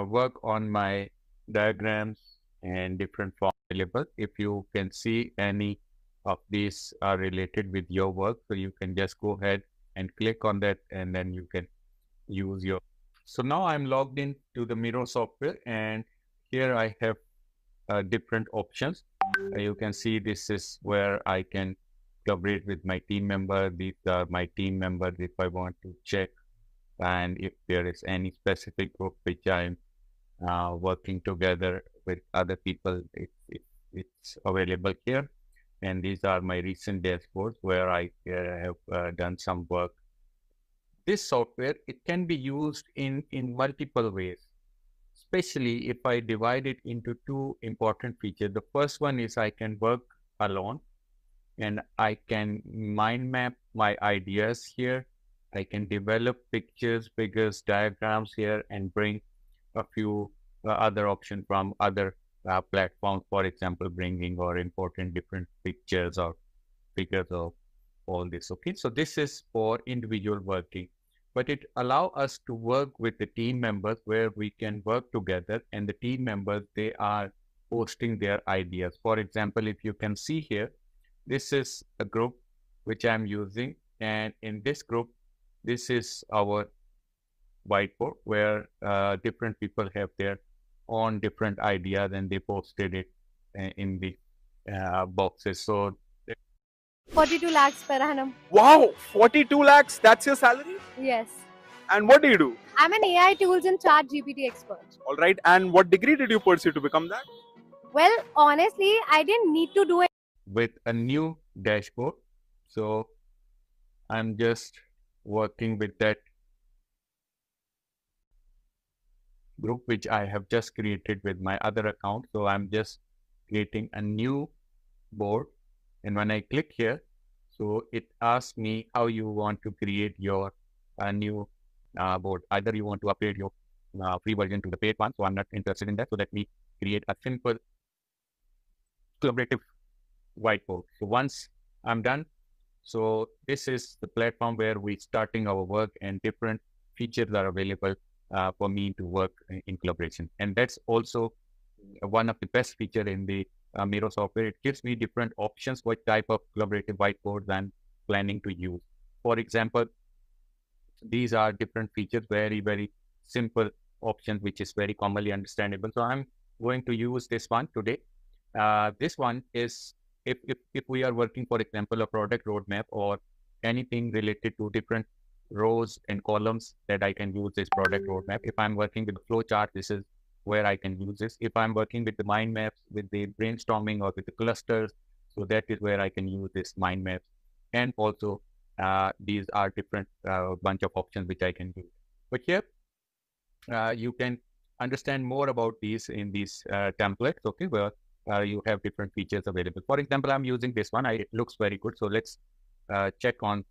work on my diagrams and different forms available. If you can see any of these are related with your work, so you can just go ahead and click on that, and then you can use your. So now I'm logged in to the Miro software, and here I have different options. You can see this is where I can collaborate with my team member. These are my team members if I want to check, and if there is any specific group which I'm working together with other people, it's available here. And these are my recent dashboards where I have done some work. This software, it can be used in multiple ways, especially if I divide it into two important features. The first one is I can work alone, and I can mind map my ideas here. I can develop pictures, figures, diagrams here, and bring a few other options from other platforms, for example, bringing or importing different pictures or figures of all this. Okay, so this is for individual working, but it allows us to work with the team members where we can work together, and the team members, they are posting their ideas. For example, if you can see here, this is a group which I'm using, and in this group, this is our whiteboard where different people have their own different ideas, and they posted it in the boxes. So 42 lakhs per annum. Wow, 42 lakhs, that's your salary? Yes. And what do you do? I'm an AI tools and chat GPT expert. All right, and what degree did you pursue to become that? Well, honestly, I didn't need to do it. With a new dashboard. So I'm just working with that group which I have just created with my other account. So I'm just creating a new board, and when I click here, so it asks me how you want to create your new board. Either you want to upgrade your free version to the paid one, so I'm not interested in that. So let me create a simple collaborative whiteboard. So once I'm done, so this is the platform where we're starting our work, and different features are available for me to work in collaboration. And that's also one of the best feature in the Miro software. It gives me different options what type of collaborative whiteboards I'm planning to use. For example, these are different features, very, very simple options, which is very commonly understandable. So I'm going to use this one today. This one is if we are working, for example, a product roadmap or anything related to different rows and columns, that I can use this product roadmap. If I'm working with the flow chart, this is where I can use this. If I'm working with the mind maps, with the brainstorming or with the clusters, so that is where I can use this mind maps. And also these are different bunch of options which I can use. But here you can understand more about these in these templates, okay, where you have different features available. For example, I'm using this one. It looks very good. So let's check on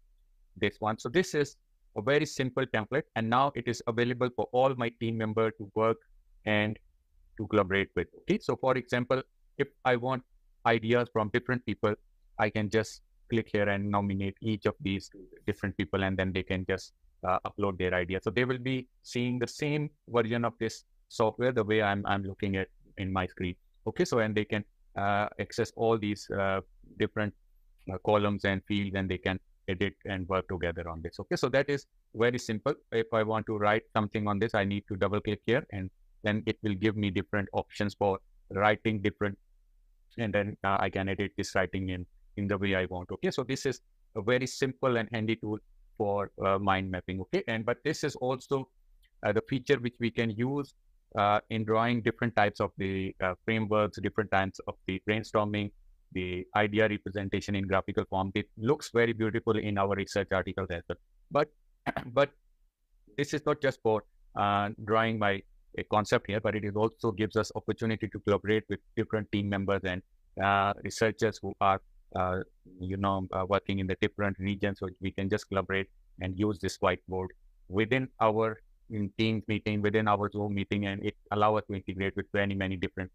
this one. So this is a very simple template, and now it is available for all my team members to work and to collaborate with. Okay, so for example, if I want ideas from different people, I can just click here and nominate each of these different people, and then they can just upload their idea. So they will be seeing the same version of this software the way I'm looking at in my screen. Okay, so and they can access all these different columns and fields, and they can edit and work together on this. Okay, so that is very simple. If I want to write something on this, I need to double click here, and then it will give me different options for writing different, and then I can edit this writing in the way I want. Okay, so this is a very simple and handy tool for mind mapping. Okay, but this is also the feature which we can use in drawing different types of the frameworks, different types of the brainstorming, the idea representation in graphical form. It looks very beautiful in our research articles as well. But this is not just for drawing a concept here, but it is also gives us opportunity to collaborate with different team members and researchers who are working in the different regions. So we can just collaborate and use this whiteboard within our Teams meeting, within our Zoom meeting, and it allows us to integrate with many different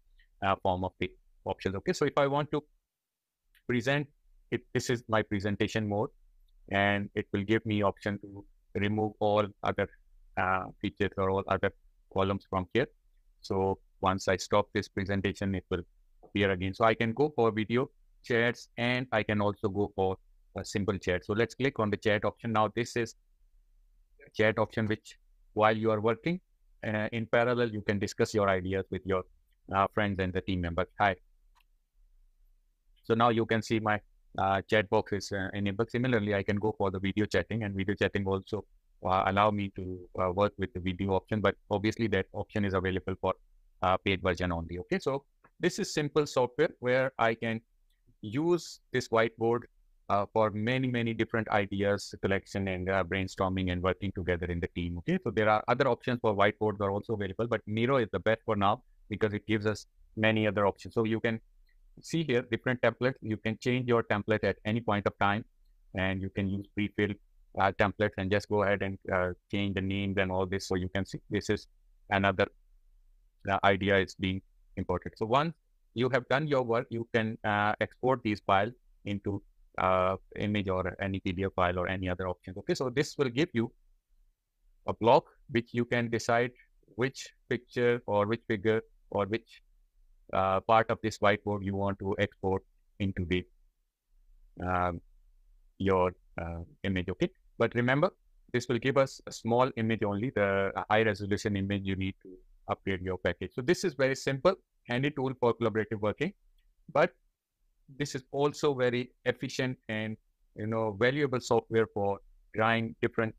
form of the options. Okay, so if I want to present it, this is my presentation mode, and it will give me option to remove all other features or all other columns from here. So once I stop this presentation, it will appear again. So I can go for video chats, and I can also go for a simple chat. So let's click on the chat option. Now this is a chat option which, while you are working in parallel, you can discuss your ideas with your friends and the team members. Hi. So now you can see my chat box is enabled. Similarly, I can go for the video chatting, and video chatting also allow me to work with the video option, but obviously that option is available for paid version only. Okay, so this is simple software where I can use this whiteboard for many different ideas collection and brainstorming and working together in the team. Okay, so there are other options for whiteboards are also available, but Miro is the best for now because it gives us many other options. So you can see here different templates. You can change your template at any point of time, and you can use pre-filled templates and just go ahead and change the names and all this. So you can see this is another idea is being imported. So once you have done your work, you can export these files into image or any PDF file or any other options. Okay, so this will give you a block which you can decide which picture or which figure or which part of this whiteboard you want to export into the your image. Okay, but remember, this will give us a small image only. The high resolution image, you need to upgrade your package. So this is very simple, handy tool for collaborative working, but this is also very efficient and valuable software for trying different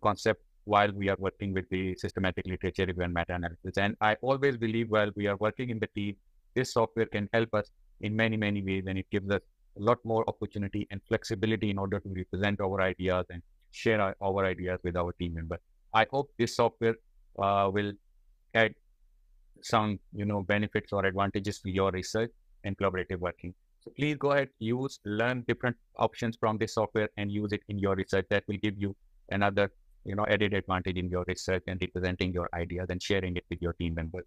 concepts while we are working with the systematic literature review and meta-analysis. And I always believe while we are working in the team, this software can help us in many ways, and it gives us a lot more opportunity and flexibility in order to represent our ideas and share our ideas with our team members. I hope this software will add some benefits or advantages to your research and collaborative working. So please go ahead, learn different options from this software and use it in your research. That will give you another added advantage in your research and representing your ideas and sharing it with your team members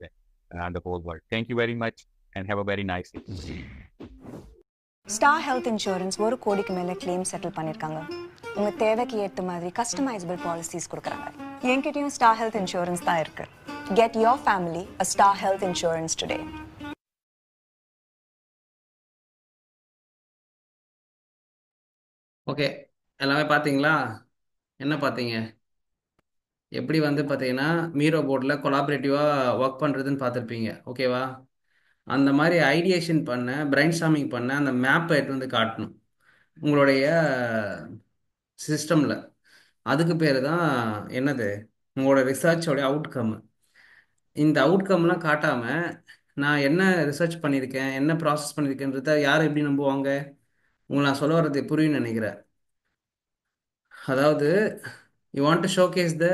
and the whole world. Thank you very much and have a very nice day. Star health insurance 1 கோடிக்கு மேல claim settle பண்ணிருக்காங்க. உங்க தேவைக்கு ஏத்த மாதிரி customisable policies கொடுக்கறாங்க. என்கிட்டயும் star health insurance தான் இருக்கு. Get your family a Star Health Insurance today. Okay, எல்லாமே பார்த்தீங்களா? என்ன பார்த்தீங்க? எப்படி வந்து பார்த்தீங்கன்னா மீரோ போர்டில் கொலாபரேட்டிவாக ஒர்க் பண்ணுறதுன்னு பார்த்துருப்பீங்க, ஓகேவா? அந்த மாதிரி ஐடியேஷன் பண்ண, பிரைன் ஸ்டார்மிங் பண்ண அந்த மேப்பை எடுத்து வந்து காட்டணும் உங்களுடைய சிஸ்டமில். அதுக்கு பேர் தான் என்னது, உங்களோட ரிசர்ச்சோடைய அவுட்கம். இந்த அவுட்கம்லாம் காட்டாமல் நான் என்ன ரிசர்ச் பண்ணியிருக்கேன், என்ன ப்ராசஸ் பண்ணியிருக்கேன்றத யார் எப்படி நம்புவாங்க? உங்களை நான் சொல்ல வர்றது புரியும்னு நினைக்கிறேன். அதாவது you want to showcase the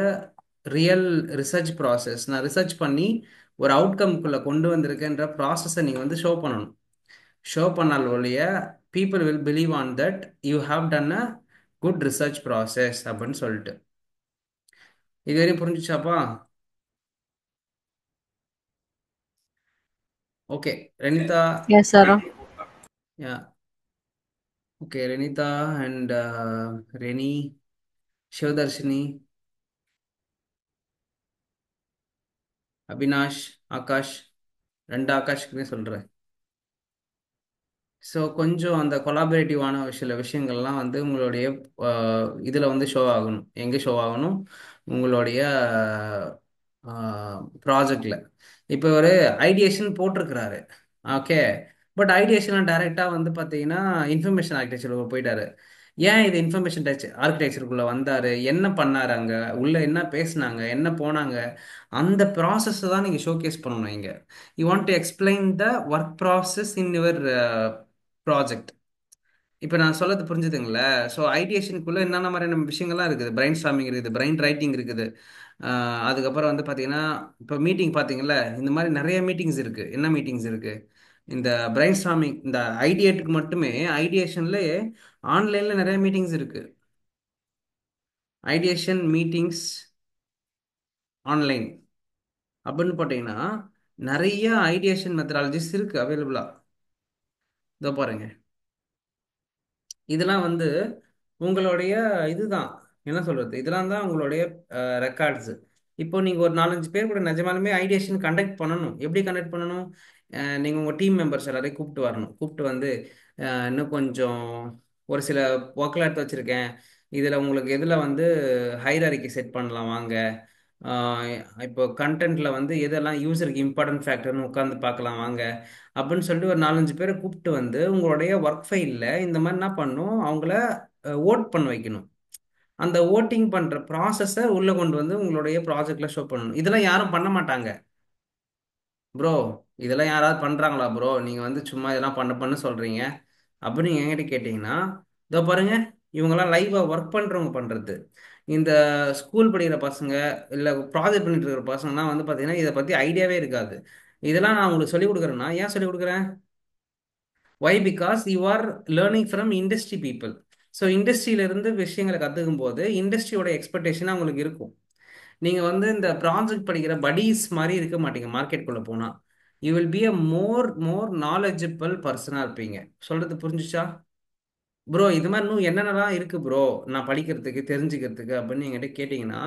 real research process. நான் ரிசர்ச் பண்ணி ஒரு அவுட்கம்குள்ளே கொண்டு வந்திருக்கேன்ற ப்ராசஸை நீங்கள் வந்து ஷோ பண்ணணும். ஷோ பண்ணால் ஒழிய people will believe on that you have done a good research process அப்படின்னு சொல்லிட்டு. இது வரையும் புரிஞ்சுச்சாப்பா? Okay Renitha. Yes, sir. Yeah okay Renitha and Reni, Sivadharshini, Abinash, Aakash, 2 ஆகாஷ்க்குமே சொல்கிறேன். ஸோ கொஞ்சம் அந்த கொலாபரேட்டிவான சில விஷயங்கள்லாம் வந்து உங்களுடைய இதில் வந்து ஷோ ஆகணும். எங்கே ஷோ ஆகணும்? உங்களுடைய ப்ராஜெக்டில். இப்போ ஒரு ஐடியேஷன் போட்டிருக்கிறாரு, ஓகே. பட் ஐடியேஷன் டைரெக்டாக வந்து பார்த்தீங்கன்னா இன்ஃபர்மேஷன் ஆர்கிடெக்சருக்கு போயிட்டாரு. ஏன் இது இன்ஃபர்மேஷன் ஆர்கிடெக்சருக்குள்ளே வந்தார், என்ன பண்ணார், அங்கே உள்ளே என்ன பேசுனாங்க, என்ன போனாங்க, அந்த ப்ராசஸை தான் நீங்கள் ஷோகேஸ் பண்ணணும் இங்கே. You want to explain the work process in your project. இப்போ நான் சொல்லது புரிஞ்சுதுங்களே? ஸோ ஐடியேஷனுக்குள்ளே என்னென்ன மாதிரியான விஷயங்கள்லாம் இருக்குது. பிரைன் ஸ்டார்மிங் இருக்குது, பிரைன் ரைட்டிங் இருக்குது. அதுக்கப்புறம் வந்து பார்த்தீங்கன்னா இப்போ மீட்டிங் பார்த்தீங்களா, இந்த மாதிரி நிறைய மீட்டிங்ஸ் இருக்குது. என்ன மீட்டிங்ஸ் இருக்குது? இந்த பிரைன் ஸ்டார்மிங், இந்த ஐடியேட்டுக்கு மட்டுமே ஐடியேஷன்லேயே ஆன்லைனில் நிறைய மீட்டிங்ஸ் இருக்குது. ஐடியேஷன் மீட்டிங்ஸ் ஆன்லைன் அப்படின்னு போட்டிங்கன்னா நிறைய ஐடியேஷன் மெத்தடாலஜிஸ் இருக்குது அவைலபிளாக. இதோ பாருங்க, இதெல்லாம் வந்து உங்களுடைய இதுதான், என்ன சொல்றது, இதெல்லாம் தான் உங்களுடைய ரெக்கார்ட்ஸ். இப்போ நீங்க ஒரு 4-5 பேர் கூட நிஜமாலுமே ஐடியேஷன் கண்டக்ட் பண்ணணும். எப்படி கண்டக்ட் பண்ணணும்? நீங்க உங்க டீம் மெம்பர்ஸ் எல்லாரையும் கூப்பிட்டு வரணும். கூப்பிட்டு வந்து இன்னும் கொஞ்சம் ஒரு சில ஒர்க்லாம் எடுத்து வச்சிருக்கேன், இதுல உங்களுக்கு எதுல வந்து ஹைராரிக்கி செட் பண்ணலாம் வாங்க. ஆஹ் இப்போ கண்டென்ட்ல வந்து எதெல்லாம் யூசருக்கு இம்பார்ட்டன்ட் ஃபேக்டர்னு உட்காந்து பார்க்கலாம் வாங்க அப்படின்னு சொல்லிட்டு ஒரு 4-5 பேரை கூப்பிட்டு வந்து உங்களுடைய ஒர்க் ஃபைலில் இந்த மாதிரி என்ன பண்ணணும், அவங்கள ஓட் பண்ண வைக்கணும். அந்த ஓட்டிங் பண்ணுற ப்ராசஸை உள்ளே கொண்டு வந்து உங்களுடைய ப்ராஜெக்டில் ஷோ பண்ணணும். இதெல்லாம் யாரும் பண்ண மாட்டாங்க ப்ரோ. இதெல்லாம் யாராவது பண்ணுறாங்களா ப்ரோ? நீங்கள் வந்து சும்மா இதெல்லாம் பண்ண சொல்கிறீங்க அப்படின்னு நீங்கள் என்கிட்ட கேட்டிங்கன்னா, இதோ பாருங்க, இவங்கெல்லாம் லைவாக ஒர்க் பண்ணுறவங்க பண்ணுறது. இந்த ஸ்கூல் படிக்கிற பசங்க இல்லை ப்ராஜெக்ட் பண்ணிட்டு இருக்கிற பசங்கலாம் வந்து பார்த்தீங்கன்னா இதை பற்றி ஐடியாவே இருக்காது. இதெல்லாம் நான் உங்களுக்கு சொல்லிக் கொடுக்குறேன்னா ஏன் சொல்லிக் கொடுக்குறேன்? Why because you are learning from industry people. So இண்டஸ்ட்ரியிலேருந்து விஷயங்களை கற்றுக்கும் போது இண்டஸ்ட்ரியோட எக்ஸ்பெக்டேஷன் அவங்களுக்கு இருக்கும். நீங்கள் வந்து இந்த ப்ராஜெக்ட் படிக்கிற buddies மாதிரி இருக்க மாட்டீங்க. மார்க்கெட்டுக்குள்ளே போனால் you will be a more knowledgeable பர்சனாக இருப்பீங்க. சொல்கிறது புரிஞ்சுச்சா ப்ரோ? இது மாதிரி இன்னும் என்னென்னலாம் இருக்குது ப்ரோ நான் படிக்கிறதுக்கு தெரிஞ்சுக்கிறதுக்கு அப்படின்னு என்கிட்ட கேட்டிங்கன்னா,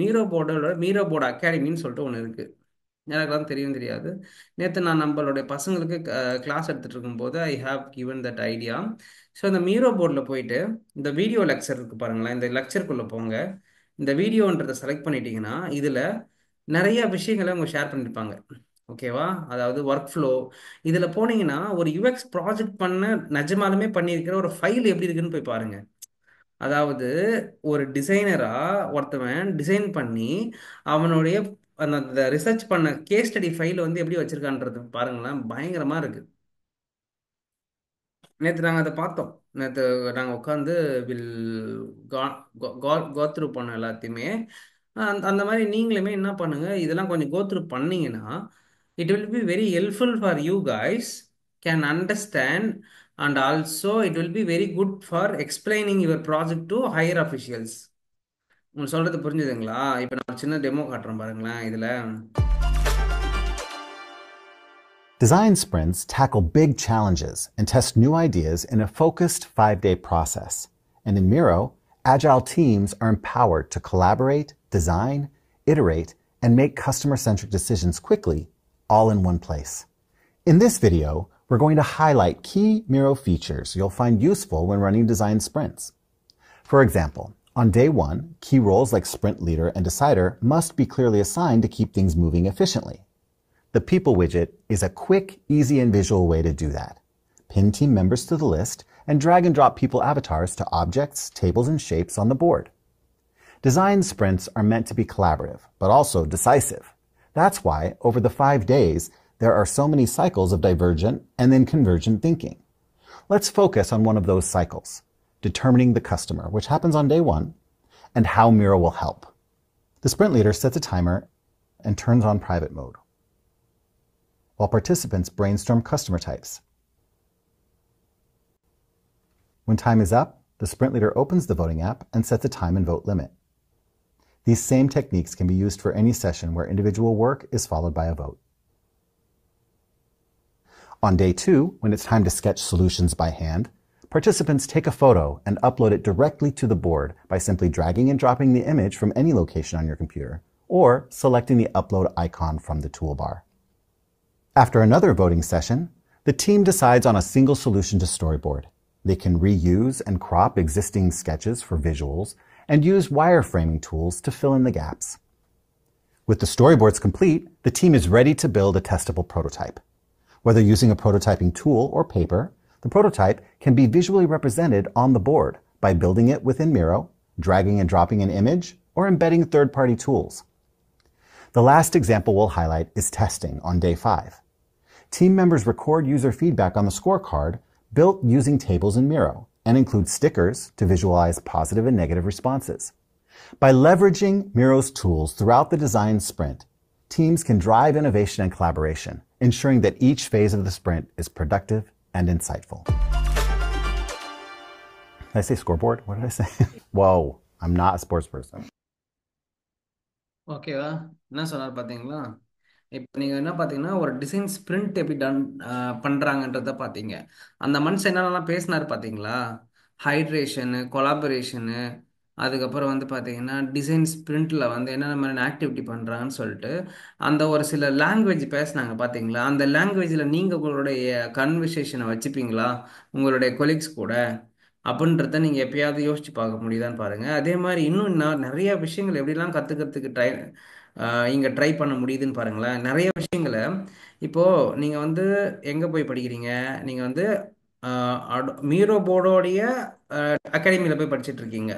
மீரோ போர்டு அகாடமின்னு சொல்லிட்டு ஒன்று இருக்குது. எனக்குலாம் தெரியும் தெரியாது. நேற்று நான் நம்மளுடைய பசங்களுக்கு கிளாஸ் எடுத்துகிட்டு இருக்கும்போது I have given that idea. So இந்த மீரோ போர்டில் போயிட்டு இந்த வீடியோ லெக்சர் இருக்குது பாருங்களேன், இந்த லெக்சருக்குள்ளே போங்க. இந்த வீடியோன்றதை செலக்ட் பண்ணிட்டீங்கன்னா இதில் நிறைய விஷயங்களை அவங்க ஷேர் பண்ணியிருப்பாங்க, ஓகேவா? அதாவது ஒர்க் ஃப்ளோ. இதில் போனீங்கன்னா ஒரு யூஎக்ஸ் ப்ராஜெக்ட் பண்ண நிஜமாலுமே பண்ணியிருக்கிற ஒரு ஃபைல் எப்படி இருக்குன்னு போய் பாருங்க. அதாவது ஒரு டிசைனரா ஒருத்தவன் டிசைன் பண்ணி அவனுடைய அந்த ரிசர்ச் பண்ண கேஸ் ஸ்டடி ஃபைல் வந்து எப்படி வச்சிருக்கான்றது பாருங்களேன், பயங்கரமா இருக்கு. நேற்று நாங்கள் அதை பார்த்தோம். நேற்று நாங்கள் உட்காந்து வில் கோத்ரூ பண்ணோம் எல்லாத்தையுமே. அந்த மாதிரி நீங்களுமே என்ன பண்ணுங்க, இதெல்லாம் கொஞ்சம் கோத்ரூ பண்ணீங்கன்னா it will be very helpful for you guys can understand. And also it will be very good for explaining your project to higher officials. உங்களுக்கு சொல்றது புரிஞ்சுதுங்களா? இப்போ நான் ஒரு சின்ன டெமோ காட்டுறேன் பாருங்களேன். இதில் Design sprints tackle big challenges and test new ideas in a focused 5-day process. And in Miro, agile teams are empowered to collaborate, design, iterate, and make customer-centric decisions quickly, all in one place. In this video, we're going to highlight key Miro features you'll find useful when running design sprints. For example, On day one, key roles like sprint leader and decider must be clearly assigned to keep things moving efficiently. The People widget is a quick, easy, and visual way to do that. Pin team members to the list and drag and drop people avatars to objects, tables, and shapes on the board. Design sprints are meant to be collaborative, but also decisive. That's why, over the 5 days, there are so many cycles of divergent and then convergent thinking. Let's focus on one of those cycles, determining the customer, which happens on day one, and how Miro will help. The sprint leader sets a timer and turns on private mode, while participants brainstorm customer types. When time is up, the sprint leader opens the voting app and sets a time and vote limit. These same techniques can be used for any session where individual work is followed by a vote. On day two, when it's time to sketch solutions by hand, participants take a photo and upload it directly to the board by simply dragging and dropping the image from any location on your computer, or selecting the upload icon from the toolbar. After another voting session, the team decides on a single solution to storyboard. They can reuse and crop existing sketches for visuals and use wireframing tools to fill in the gaps. With the storyboards complete, the team is ready to build a testable prototype. Whether using a prototyping tool or paper, the prototype can be visually represented on the board by building it within Miro, dragging and dropping an image, or embedding third-party tools. The last example we'll highlight is testing on day 5. Team members record user feedback on the scorecard built using tables in Miro and include stickers to visualize positive and negative responses. By leveraging Miro's tools throughout the design sprint, teams can drive innovation and collaboration, ensuring that each phase of the sprint is productive and insightful. Did I say scoreboard? What did I say? Whoa, I'm not a sports person. ஓகேவா? என்ன சொன்னார் பார்த்தீங்களா? இப்போ நீங்கள் என்ன பார்த்தீங்கன்னா ஒரு design sprint எப்படி பண்ணுறாங்கன்றத பார்த்தீங்க. அந்த மனுஷன் என்னென்னலாம் பேசினார் பார்த்தீங்களா? ஹைட்ரேஷனு, கொலாபரேஷனு, அதுக்கப்புறம் வந்து பார்த்தீங்கன்னா டிசைன் ஸ்ப்ரிண்ட்டில் வந்து என்னென்ன மாதிரியான ஆக்டிவிட்டி பண்ணுறாங்கன்னு சொல்லிட்டு அந்த ஒரு சில லாங்குவேஜ் பேசுனாங்க பார்த்தீங்களா? அந்த லாங்குவேஜில் நீங்கள் உங்களுடைய கன்வர்சேஷனை வச்சுப்பீங்களா உங்களுடைய கொலீக்ஸ் கூட? அப்படின்றத நீங்கள் எப்பயாவது யோசிச்சு பார்க்க முடியுதான்னு பாருங்கள். அதே மாதிரி இன்னும் நிறைய விஷயங்கள் எப்படிலாம் கற்றுக்கிறதுக்கு இங்கே ட்ரை பண்ண முடியுதுன்னு பாருங்களேன். நிறைய விஷயங்களை இப்போது நீங்கள் வந்து எங்கே போய் படிக்கிறீங்க? நீங்கள் வந்து மீரோ போர்டோடைய அகாடமியில் போய் படிச்சுட்டு இருக்கீங்க.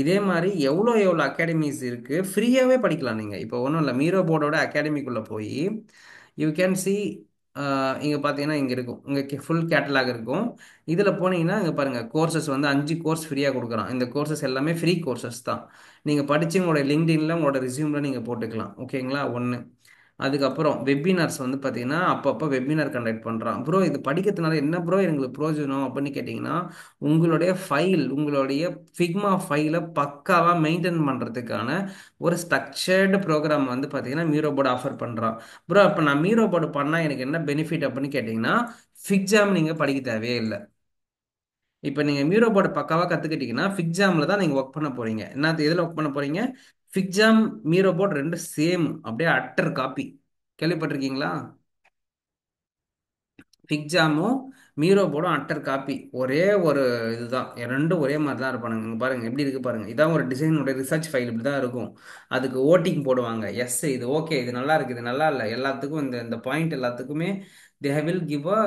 இதே மாதிரி எவ்வளோ எவ்வளோ அகாடமிஸ் இருக்குது, ஃப்ரீயாகவே படிக்கலாம். நீங்கள் இப்போ ஒன்றும் இல்லை, மீரோ போர்டோட அகாடமிக்குள்ளே போய் யூ கேன் சி இங்கே பார்த்தீங்கன்னா இங்கே இருக்கும், இங்கே ஃபுல் கேட்டலாக் இருக்கும். இதில் போனீங்கன்னா இங்கே பாருங்கள், கோர்சஸ் வந்து 5 கோர்ஸ் ஃப்ரீயாக கொடுக்குறான். இந்த கோர்சஸ் எல்லாமே ஃப்ரீ கோர்சஸ் தான். நீங்கள் படித்து உங்களோட லிங்க்டின்ல உங்களோட ரெஸ்யூமில் நீங்கள் போட்டுக்கலாம். ஓகேங்களா? ஒன்று. அதுக்கப்புறம் வெபினார்ஸ் வந்து பார்த்தீங்கன்னா அப்பப்போ வெபினார் கண்டக்ட் பண்ணுறான். ப்ரோ இது படிக்கிறதுனால என்ன ப்ரோ எங்களுக்கு பிரயோஜனம் அப்படின்னு கேட்டிங்கன்னா, உங்களுடைய ஃபைல், உங்களுடைய ஃபிக்மா ஃபைலை பக்காவாக மெயின்டைன் பண்ணுறதுக்கான ஒரு ஸ்ட்ரக்சர்டு ப்ரோக்ராம் வந்து பார்த்தீங்கன்னா மீரோ போர்டு ஆஃபர் பண்ணுறான். ப்ரோ இப்போ நான் மீரோ போர்டு பண்ணால் எனக்கு என்ன பெனிஃபிட் அப்படின்னு கேட்டிங்கன்னா, ஃபிக்ஜாம் நீங்கள் படிக்க தேவையே இல்லை. இப்போ நீங்கள் மீரோ போர்டு பக்காவாக கற்றுக்கிட்டீங்கன்னா ஃபிக்ஜாமில் தான் நீங்கள் ஒர்க் பண்ண போகிறீங்க. என்ன எதில் ஒர்க் பண்ண போகிறீங்க? ஃபிக்ஜாம் மீரோ போர்டு ரெண்டும் சேம், அப்படியே அட்டர் காப்பி. கேள்விப்பட்டிருக்கீங்களா? ஃபிக்ஜாமும் மீரோ போர்டும் அட்டர் காப்பி, ஒரே ஒரு இதுதான், ரெண்டும் ஒரே மாதிரி தான் இருப்பானுங்க. இங்கே பாருங்கள் எப்படி இருக்குது பாருங்கள். இதான் ஒரு டிசைனுடைய ரிசர்ச் ஃபைல், இப்படி தான் இருக்கும். அதுக்கு ஓட்டிங் போடுவாங்க. எஸ் இது ஓகே, இது நல்லா இருக்குது, இது நல்லா இல்லை, எல்லாத்துக்கும் இந்த இந்த பாயிண்ட் எல்லாத்துக்குமே தே வில் கிவ் அ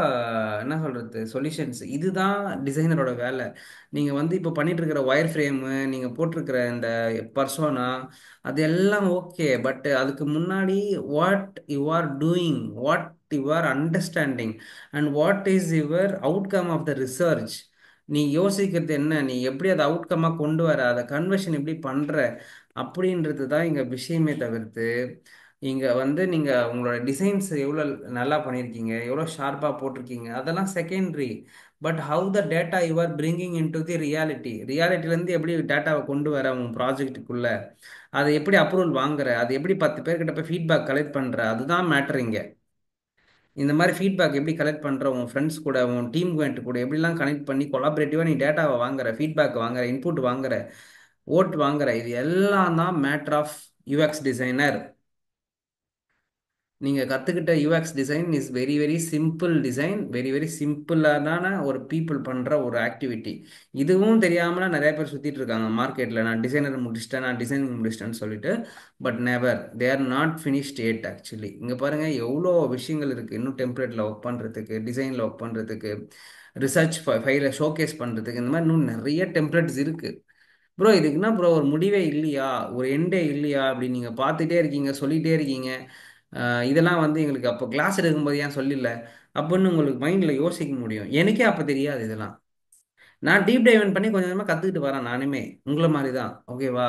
என்ன சொல்கிறது சொல்யூஷன்ஸ். இதுதான் டிசைனரோட வேலை. நீங்கள் வந்து இப்போ பண்ணிட்டு இருக்கிற ஒயர் ஃப்ரேமு, நீங்கள் போட்டிருக்கிற இந்த பர்சோனா, அது எல்லாம் ஓகே. பட் அதுக்கு முன்னாடி what you are doing, what you are understanding and what is your outcome of the research. நீ யோசிக்கிறது என்ன, நீ எப்படி அதை அவுட்கமாக கொண்டு வர, அதை கன்வர்ஷன் எப்படி பண்ணுற அப்படின்றது தான் இங்கே விஷயமே தவிர்த்து, இங்கே வந்து நீங்கள் உங்களோட டிசைன்ஸ் எவ்வளோ நல்லா பண்ணியிருக்கீங்க, எவ்வளோ ஷார்ப்பாக போட்டிருக்கீங்க, அதெல்லாம் secondary. But how the data you are bringing in to the reality, ரியாலிட்டிலேருந்து எப்படி டேட்டாவை கொண்டு வர உங்கள் ப்ராஜெக்ட்டுக்குள்ளே, அதை எப்படி அப்ரூவல் வாங்குற, அது எப்படி 10 பேர்கிட்ட போய் ஃபீட்பேக் கலெக்ட் பண்ணுற, அதுதான் மேட்டரிங்க. இந்த மாதிரி ஃபீட்பேக் எப்படி கலெக்ட் பண்ணுற, உன் ஃப்ரெண்ட்ஸ் கூட, உன் டீம் மேட் கூட எப்படிலாம் கனெக்ட் பண்ணி கொலாபரேட்டிவாக நீ டேட்டாவை வாங்குற, ஃபீட்பேக் வாங்குற, இன்புட் வாங்குற, ஓட் வாங்குற, இது எல்லாம் தான் மேட்டர் ஆஃப் யூஎக்ஸ் டிசைனர். நீங்கள் கற்றுக்கிட்ட UX design is very very simple design, very very சிம்பிளான ஒரு பீப்புள் பண்ணுற ஒரு ஆக்டிவிட்டி. இதுவும் தெரியாமல் நிறைய பேர் சுற்றிட்டு இருக்காங்க மார்க்கெட்டில். நான் டிசைனர் முடிச்சிட்டேன், நான் டிசைனிங் முடிச்சிட்டேன்னு சொல்லிட்டு. But never, they are not finished yet actually. இங்கே பாருங்கள் எவ்வளோ விஷயங்கள் இருக்குது இன்னும் டெம்ப்ளேட்டில் ஒர்க் பண்ணுறதுக்கு, டிசைனில் ஒர்க் பண்ணுறதுக்கு, ரிசர்ச் ஃபைலை ஷோகேஸ் பண்ணுறதுக்கு, இந்த மாதிரி இன்னும் நிறைய டெம்ப்ளேட்ஸ் இருக்குது. ப்ரோ இதுக்கு என்ன ப்ரோ ஒரு முடிவே இல்லையா, ஒரு எண்டே இல்லையா அப்படின்னு நீங்கள் பார்த்துட்டே இருக்கீங்க, சொல்லிகிட்டே இருக்கீங்க. இதெல்லாம் வந்து எங்களுக்கு அப்போ கிளாஸ் எடுக்கும்போது ஏன் சொல்லல அப்படின்னு உங்களுக்கு மைண்டில் யோசிக்க முடியும். எனக்கே அப்போ தெரியாது இதெல்லாம். நான் டீப் டைவ் பண்ணி கொஞ்சம் கொஞ்சமாக கற்றுக்கிட்டு வரேன் நானுமே, உங்களை மாதிரி தான். ஓகேவா?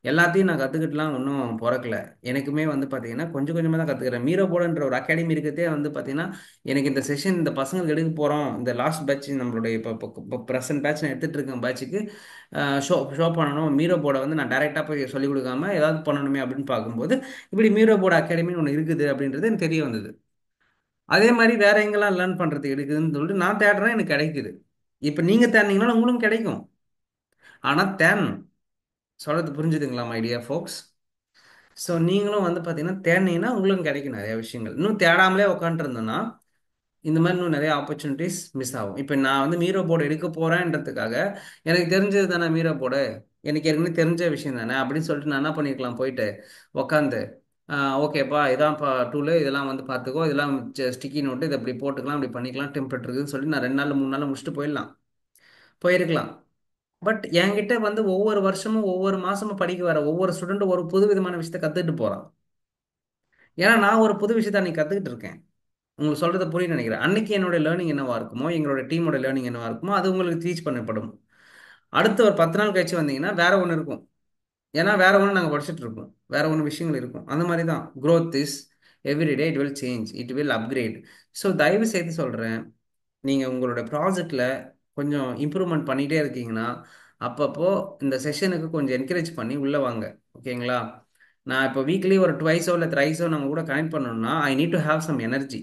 எல்லாத்தையும் நான் கற்றுக்கிட்டுலாம் ஒன்றும் பிறக்கல. எனக்குமே வந்து பார்த்தீங்கன்னா கொஞ்சம் கொஞ்சமாக தான் கற்றுக்கிறேன். மீரோ போர்டுன்ற ஒரு அகாடமி இருக்கிறதே வந்து பார்த்தீங்கன்னா எனக்கு இந்த செஷன் இந்த பசங்களுக்கு எடுக்க போகிறோம், இந்த லாஸ்ட் பேட்ச் நம்மளுடைய இப்போ ப்ரெசன்ட் பேட்ச் நான் எடுத்துகிட்டு இருக்கேன் பேட்சுக்கு ஷோ ஷோ பண்ணணும். மீரோ போர்டை வந்து நான் டைரெக்டாக போய் சொல்லிக் கொடுக்காம ஏதாவது பண்ணணுமே அப்படின்னு பார்க்கும்போது இப்படி மீரோ போர்டு அகாடமின்னு ஒன்று இருக்குது அப்படின்றது எனக்கு தெரிய வந்தது. அதே மாதிரி வேற எங்கெல்லாம் லேர்ன் பண்ணுறதுக்கு இருக்குதுன்னு சொல்லிட்டு நான் தேடுறேன், எனக்கு கிடைக்குது. இப்போ நீங்கள் தேடினீங்கன்னா உங்களுக்கும் கிடைக்கும். ஆனால் தேடணும். சொல்கிறது புரிஞ்சுதுங்களா மை டியர் ஃபோக்ஸ்? ஸோ நீங்களும் வந்து பார்த்தீங்கன்னா தேடினீங்கன்னா உங்களுக்கும் கிடைக்கும் நிறைய விஷயங்கள். இன்னும் தேடாமலே உட்காந்துருந்தோன்னா இந்த மாதிரி இன்னும் நிறைய ஆப்பர்ச்சுனிட்டிஸ் மிஸ் ஆகும். இப்போ நான் வந்து மீரோ போர்டு எடுக்க போகிறேன்றதுக்காக எனக்கு தெரிஞ்சது தானே மீரோ போர்டு, எனக்கு ஏற்கனவே தெரிஞ்ச விஷயம் தானே அப்படின்னு சொல்லிட்டு நான் என்ன பண்ணியிருக்கலாம், போயிட்டு உக்காந்து ஓகேப்பா இதான்ப்பா டூலு, இதெல்லாம் வந்து பார்த்துக்கோ, இதெல்லாம் ஸ்டிக்கி நோட்டு, இதை இப்படி போட்டுக்கலாம், இப்படி பண்ணிக்கலாம், டெம்ப்ளேட் இருக்குதுன்னு சொல்லி நான் 2 நாள் 3 நாள் முடிச்சுட்டு போயிருக்கலாம். பட் என்கிட்ட வந்து ஒவ்வொரு வருஷமும் ஒவ்வொரு மாசமும் படிக்க வர ஒவ்வொரு ஸ்டூடெண்ட்டும் ஒரு புது விதமான விஷயத்த கற்றுக்கிட்டு போகிறான். ஏன்னா நான் ஒரு புது விஷயத்த அன்னைக்கு கற்றுக்கிட்டு இருக்கேன். உங்களுக்கு சொல்கிறத புரியுன்னு நினைக்கிறேன். அன்னைக்கு என்னோட லேர்னிங் என்னவா இருக்குமோ, எங்களோட டீமோட லேர்னிங் என்னவா இருக்குமோ அது உங்களுக்கு டீச் பண்ணப்படும். அடுத்த ஒரு 10 நாள் கழிச்சு வந்தீங்கன்னா வேற ஒன்று இருக்கும். ஏன்னா வேற ஒன்று நாங்கள் படிச்சுட்டு இருக்கோம், வேற ஒன்று விஷயங்கள் இருக்கும். அந்த மாதிரி தான் growth is everyday, it will change, it will upgrade. So தயவு செய்து சொல்கிறேன், நீங்கள் உங்களோட ப்ராஜெக்டில் கொஞ்சம் இம்ப்ரூவ்மெண்ட் பண்ணிகிட்டே இருக்கீங்கன்னா அப்பப்போ இந்த செஷனுக்கு கொஞ்சம் என்கரேஜ் பண்ணி உள்ளே வாங்க. ஓகேங்களா? நான் இப்போ வீக்லி ஒரு ட்வைஸோ இல்லை த்ரைஸோ நம்ம கூட கனெக்ட் பண்ணணும்னா I need to have some energy.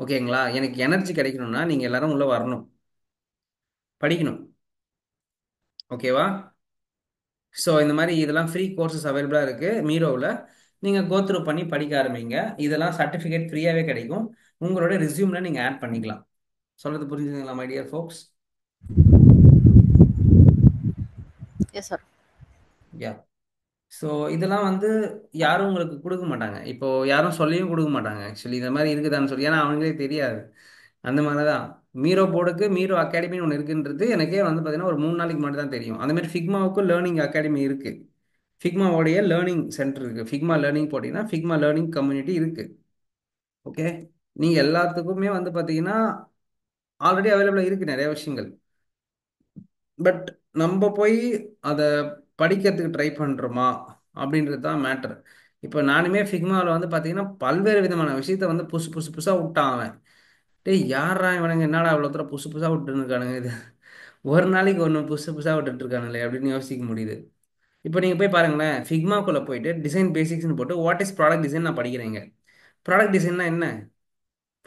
ஓகேங்களா? எனக்கு எனர்ஜி கிடைக்கணும்னா நீங்கள் எல்லாரும் உள்ளே வரணும், படிக்கணும். ஓகேவா? ஸோ இந்த மாதிரி இதெல்லாம் ஃப்ரீ கோர்சஸ் அவைலபிளாக இருக்குது மீரோவில். நீங்கள் கோத்ரூ பண்ணி படிக்க ஆரம்பிங்க. இதெல்லாம் சர்டிஃபிகேட் ஃப்ரீயாகவே கிடைக்கும், உங்களோட ரெஸ்யூமில் நீங்கள் ஆட் பண்ணிக்கலாம். சொல்கிறது புரிஞ்சுதுங்களா my dear folks? Yes sir. Yeah. So இதெல்லாம் வந்து யாரும் உங்களுக்கு கொடுக்க மாட்டாங்க, இப்போ யாரும் சொல்லியும் கொடுக்க மாட்டாங்க ஆக்சுவலி இந்த மாதிரி இருக்குதான்னு சொல்லி, ஏன்னா அவங்களே தெரியாது. அந்த மாதிரி தான் மீரோ போர்டுக்கு மீரோ அகாடமின்னு ஒன்று இருக்குன்றது எனக்கே வந்து பார்த்தீங்கன்னா ஒரு 3 நாளைக்கு மட்டும் தான் தெரியும். அந்த மாதிரி ஃபிக்மாவுக்கும் லேர்னிங் அகாடமி இருக்குது. ஃபிக்மாவோடைய லேர்னிங் சென்டர் இருக்குது. ஃபிக்மா லேர்னிங் போட்டிங்கன்னா ஃபிக்மா லேர்னிங் கம்யூனிட்டி இருக்குது. ஓகே, நீங்கள் எல்லாத்துக்குமே வந்து பார்த்தீங்கன்னா ஆல்ரெடி அவைலபிளாக இருக்குது நிறைய விஷயங்கள். பட் நம்ம போய் அதை படிக்கிறதுக்கு ட்ரை பண்ணுறோமா அப்படின்றது தான் மேட்டர். இப்போ நானுமே ஃபிக்மாவில் வந்து பார்த்தீங்கன்னா பல்வேறு விதமான விஷயத்த வந்து புதுசு புதுசு புதுசாக விட்டான் அவன். டேய் யாரா இவனுங்க, என்னடா இவ்வளோ தூரம் புதுசு புதுசாக விட்டுன்னு இருக்கானுங்க, இது ஒரு நாளைக்கு ஒன்று புதுசு புதுசாக விட்டுட்டு இருக்கானுங்களே அப்படின்னு யோசிக்க முடியுது. இப்போ நீங்கள் போய் பாருங்களேன், ஃபிக்மாக்குள்ளே போயிட்டு டிசைன் பேசிக்ஸ்னு போட்டு வாட் இஸ் ப்ராடக்ட் டிசைன் நான் படிக்கிறேங்க. ப்ராடக்ட் டிசைன்னா என்ன,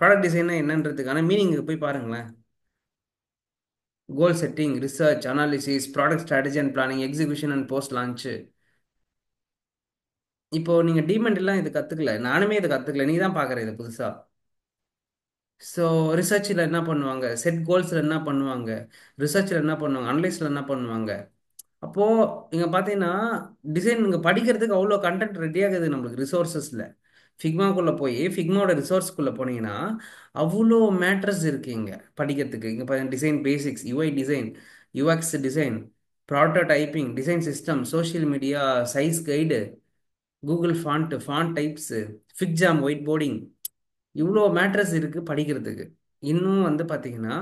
ப்ராடக்ட் டிசைன்னா என்னன்றதுக்கான மீனிங் போய் பாருங்களேன். கோல் setting, research, analysis, product strategy and planning, execution and post launch. இப்போ நீங்கள் டிமெண்ட்லாம் இது கற்றுக்கல, நானுமே இதை கற்றுக்கல, நீ தான் பார்க்குற இதை புதுசாக. ஸோ ரிசர்ச்சில் என்ன பண்ணுவாங்க, செட் கோல்ஸில் என்ன பண்ணுவாங்க, ரிசர்ச்சில் என்ன பண்ணுவாங்க, அனலைஸில் என்ன பண்ணுவாங்க. அப்போது இங்கே பார்த்தீங்கன்னா டிசைன் இங்கே படிக்கிறதுக்கு அவ்வளோ கண்டென்ட் ரெடியாகுது நம்மளுக்கு ரிசோர்ஸஸில். ஃபிக்மாக்குள்ளே போய் ஃபிக்மாவோட ரிசோர்ஸ்க்குள்ளே போனீங்கன்னா அவ்வளோ மேட்ரஸ் இருக்குது இங்கே படிக்கிறதுக்கு. இங்கே பார்த்தீங்கன்னா design basics, UI design, UX design, prototyping, design system, social media, size guide, Google font types, FigJam, whiteboarding, இவ்வளோ மேட்ரஸ் இருக்குது படிக்கிறதுக்கு. இன்னும் வந்து பார்த்தீங்கன்னா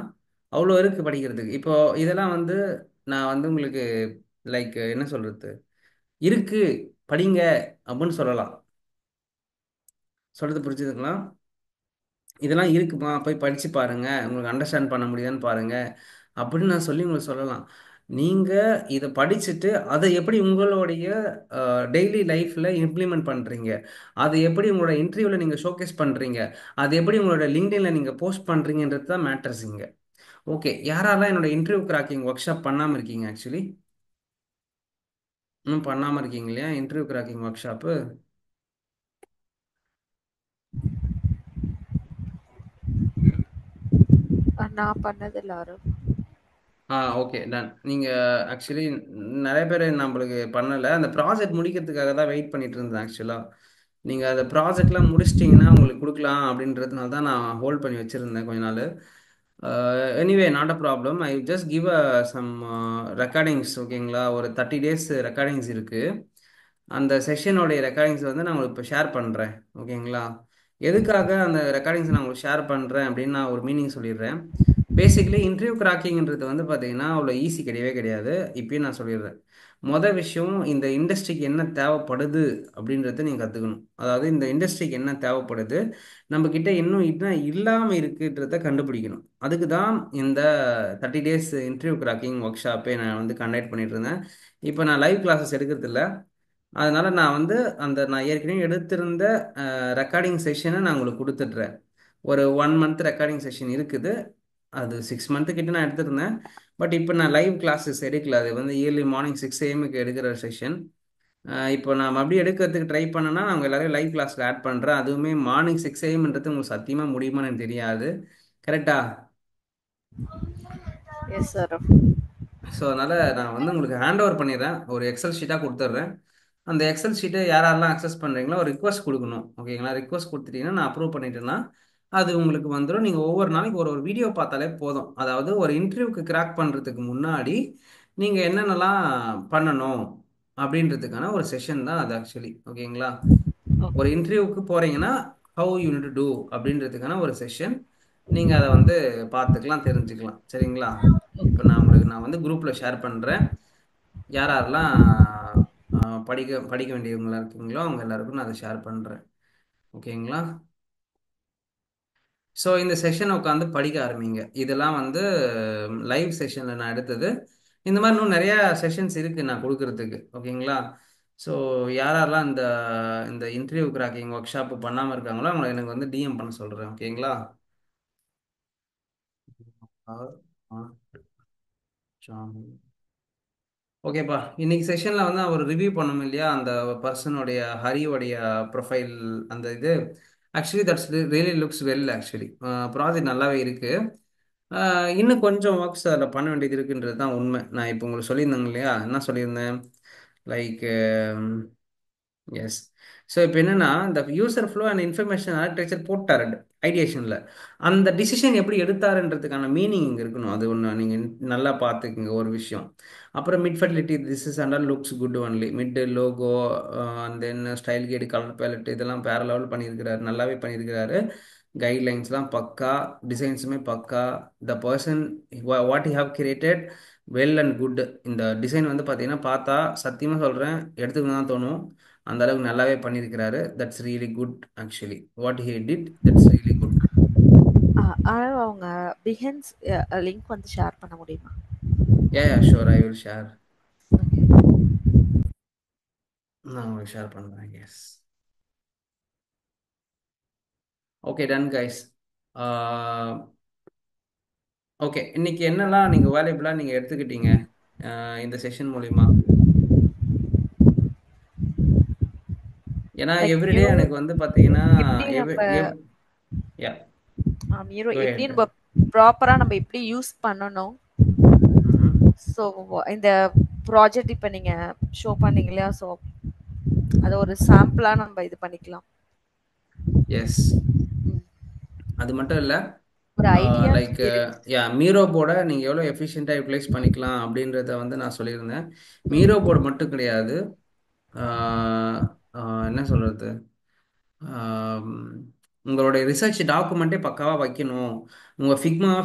அவ்வளோ இருக்குது படிக்கிறதுக்கு. இப்போ இதெல்லாம் வந்து நான் வந்து உங்களுக்கு லைக் என்ன சொல்கிறது, இருக்கு படிங்க அப்படின்னு சொல்லலாம். சொல்கிறது புரிஞ்சுதுங்களா? இதெல்லாம் இருக்குமா, போய் படித்து பாருங்கள், உங்களுக்கு அண்டர்ஸ்டாண்ட் பண்ண முடியுதான்னு பாருங்கள் அப்படின்னு நான் சொல்லி உங்களுக்கு சொல்லலாம். நீங்கள் இதை படிச்சுட்டு அதை எப்படி உங்களுடைய டெய்லி லைஃப்பில் இம்ப்ளிமெண்ட் பண்ணுறீங்க, அதை எப்படி உங்களோட இன்டர்வியூவில் நீங்கள் ஷோகேஸ் பண்ணுறீங்க, அதை எப்படி உங்களோட லிங்க்டின்ல நீங்கள் போஸ்ட் பண்ணுறீங்கன்றது தான் மேட்டர்ஸ் இங்கே. ஓகே, யாரெல்லாம் என்னோட இன்டர்வியூ கிராக்கிங் ஒர்க் ஷாப் பண்ணாமல் இருக்கீங்க ஆக்சுவலி? இன்னும் பண்ணாமல் இருக்கீங்க இல்லையா இன்டர்வியூ கிராக்கிங் ஒர்க் ஷாப்பு? நான் பண்ணதில்ல ஆரவ். Okay done. நீங்கள் ஆக்சுவலி நிறைய பேர் நம்மளுக்கு பண்ணலை. அந்த ப்ராஜெக்ட் முடிக்கிறதுக்காக தான் வெயிட் பண்ணிட்டு இருந்தேன் ஆக்சுவலாக. நீங்கள் அந்த ப்ராஜெக்ட்லாம் முடிச்சிட்டிங்கன்னா உங்களுக்கு கொடுக்கலாம் அப்படின்றதுனால தான் நான் ஹோல்ட் பண்ணி வச்சுருந்தேன் கொஞ்ச நாள். Anyway not a problem. I just give some recordings. ஓகேங்களா? ஒரு 30 டேஸ் ரெக்கார்டிங்ஸ் இருக்குது. அந்த செஷனோடைய ரெக்கார்டிங்ஸ் வந்து நான் உங்களுக்கு இப்போ ஷேர் பண்ணுறேன். ஓகேங்களா? எதுக்காக அந்த ரெக்கார்டிங்ஸ் நான் உங்களுக்கு ஷேர் பண்ணுறேன் அப்படின்னு நான் ஒரு மீனிங் சொல்லிடுறேன். பேசிக்கலி இன்டர்வியூ கிராக்கிங்ன்றது வந்து பார்த்தீங்கன்னா அவ்வளோ ஈஸி கிடையவே கிடையாது. இப்பயும் நான் சொல்லிடுறேன். மொதல் விஷயம், இந்த இண்டஸ்ட்ரிக்கு என்ன தேவைப்படுது அப்படின்றத நீங்கள் கற்றுக்கணும். அதாவது இந்த இண்டஸ்ட்ரிக்கு என்ன தேவைப்படுது, நம்மக்கிட்ட இன்னும் என்ன இல்லாமல் இருக்குன்றத கண்டுபிடிக்கணும். அதுக்கு தான் இந்த 30 டேஸ் இன்டர்வியூ கிராக்கிங் ஒர்க் ஷாப்பே நான் வந்து கண்டக்ட் பண்ணிட்டு இருந்தேன். இப்போ நான் லைவ் கிளாஸஸ் எடுக்கிறது இல்ல. அதனால நான் வந்து நான் ஏற்கனவே எடுத்திருந்த ரெக்கார்டிங் செஷனை நான் உங்களுக்கு கொடுத்துட்றேன். ஒரு 1 மந்த் ரெக்கார்டிங் செஷன் இருக்குது. அது 6 மந்த்து கிட்ட நான் எடுத்திருந்தேன். பட் இப்போ நான் லைவ் கிளாஸஸ் எடுக்கல. அது வந்து இயர்லி மார்னிங் 6 AM எடுக்கிற செஷன். இப்போ நான் மறுபடியும் எடுக்கிறதுக்கு ட்ரை பண்ணேன்னா நான் உங்க எல்லாரையும் லைவ் கிளாஸில் ஆட் பண்ணுறேன். அதுவுமே மார்னிங் 6 AM உங்களுக்கு சத்தியமாக முடியுமான்னு எனக்கு தெரியாது. கரெக்டா? எஸ் ஆரவ். ஸோ அதனால் நான் வந்து உங்களுக்கு ஹேண்ட் ஓவர் பண்ணிடுறேன். ஒரு எக்ஸல் ஷீட்டாக கொடுத்துட்றேன். அந்த எக்ஸல் ஷீட்டை யாரெல்லாம் அக்சஸ் பண்ணுறீங்களோ ஒரு ரிக்வஸ்ட் கொடுக்கணும். ஓகேங்களா? ரிக்வஸ்ட் கொடுத்துட்டீங்கன்னா நான் அப்ரூவ் பண்ணிட்டேன்னா அது உங்களுக்கு வந்துடும். நீங்கள் ஒவ்வொரு நாளைக்கு ஒரு ஒரு வீடியோ பார்த்தாலே போதும். அதாவது ஒரு இன்டர்வியூக்கு கிராக் பண்ணுறதுக்கு முன்னாடி நீங்கள் என்னென்னலாம் பண்ணணும் அப்படின்றதுக்கான ஒரு செஷன் தான் அது ஆக்சுவலி. ஓகேங்களா? ஒரு இன்டர்வியூக்கு போகிறீங்கன்னா ஹவு யூ டு டூ அப்படின்றதுக்கான ஒரு செஷன். நீங்கள் அதை வந்து பார்த்துக்கலாம், தெரிஞ்சுக்கலாம். சரிங்களா? இப்போ நான் வந்து குரூப்பில் ஷேர் பண்ணுறேன். யாரெல்லாம் படிக்க படிக்க வேண்டியவங்களா இருக்கீங்களோ அவங்க எல்லாருக்கும் நான் அதை ஷேர் பண்ணுறேன். ஓகேங்களா? ஸோ இந்த செஷனை உட்காந்து படிக்க ஆரம்பிங்க. இதெல்லாம் வந்து லைவ் செஷனில் நான் எடுத்தது. இந்த மாதிரி இன்னும் நிறையா செஷன்ஸ் இருக்குது நான் கொடுக்கறதுக்கு. ஓகேங்களா? ஸோ யாரெல்லாம் இந்த இந்த இன்டர்வியூ கிராக்கிங் ஒர்க் ஷாப் பண்ணாமல் இருக்காங்களோ அவங்களை எனக்கு வந்து டிஎம் பண்ண சொல்கிறேன். ஓகேங்களா? ஓகேப்பா. இன்னைக்கு செஷனில் வந்து அவர் ரிவ்யூ பண்ணணும் இல்லையா, அந்த பர்சனுடைய ஹரியோடைய ப்ரொஃபைல். அந்த இது actually that's really looks well. Actually project நல்லாவே இருக்குது. இன்னும் கொஞ்சம் ஒர்க்ஸ் அதில் பண்ண வேண்டியது இருக்குன்றது தான் உண்மை. நான் இப்போ உங்களுக்கு சொல்லியிருந்தேங்க இல்லையா, என்ன சொல்லியிருந்தேன், லைக் எஸ். ஸோ இப்போ என்னன்னா இந்த user flow and information architecture போட்டார் ஐடியேஷனில். அந்த டிசிஷன் எப்படி எடுத்தாருன்றதுக்கான மீனிங் இங்கே இருக்கணும். அது ஒன்று நீங்கள் நல்லா பார்த்துக்குங்க ஒரு விஷயம். அப்புறம் mid fertility this is under looks good only. Mid logo and then style guide colour palette இதெல்லாம் வேற லெவல் பண்ணியிருக்கிறாரு, நல்லாவே பண்ணியிருக்கிறாரு. கைட்லைன்ஸ்லாம் பக்கா, டிசைன்ஸுமே பக்கா. The person what you have created well and good. இந்த டிசைன் வந்து பார்த்தீங்கன்னா பார்த்தா சத்தியமாக சொல்கிறேன் எடுத்துக்கணும் தான் தோணும். அந்த அளவுக்கு நல்லாவே பண்ணியிருக்கிறாரு. That's really good. Actually what he did that's really good. Aarav, அவங்க பிஹன்ஸ் லிங்க் வந்து ஷேர் பண்ண முடியுமா? Sure, I will share. நான் உங்களுக்கு ஷேர் பண்ணுறேன். Yes. Okay done guys. Okay, இன்னைக்கு என்னெல்லாம் நீங்கள் வேல்யூபிளாக நீங்கள் எடுத்துக்கிட்டீங்க இந்த செஷன் மூலிமா? ஏன்னா லைக் எவ்ரிடே மியூ எனக்கு வந்து பார்த்தீங்கன்னா எப்படி நம்ம யா மியூரோ கோ எப்படி ஹெட். நம்ம ப்ராப்பரா நம்ம எப்படி யூஸ் பண்ணணும். ஸோ இந்த ப்ராஜெக்ட் இப்போ நீங்க ஷோ பண்ணீங்க இல்லையா, ஸோ அதை ஒரு சாம்பிளா நம்ம இது பண்ணிக்கலாம். எஸ். அது மட்டும் இல்லை, ஒரு ஐடியா லைக் மீரோ போர்டை நீங்கள் எவ்வளோ எஃபிஷியண்ட்டாக யூட்டிலைஸ் பண்ணிக்கலாம் அப்படின்றத வந்து நான் சொல்லியிருந்தேன். மீரோ போர்டு மட்டும் கிடையாது, என்ன சொல்கிறது, உங்களுடைய ரிசர்ச் டாக்குமெண்ட்டே பக்காவாக வைக்கணும். உங்கள்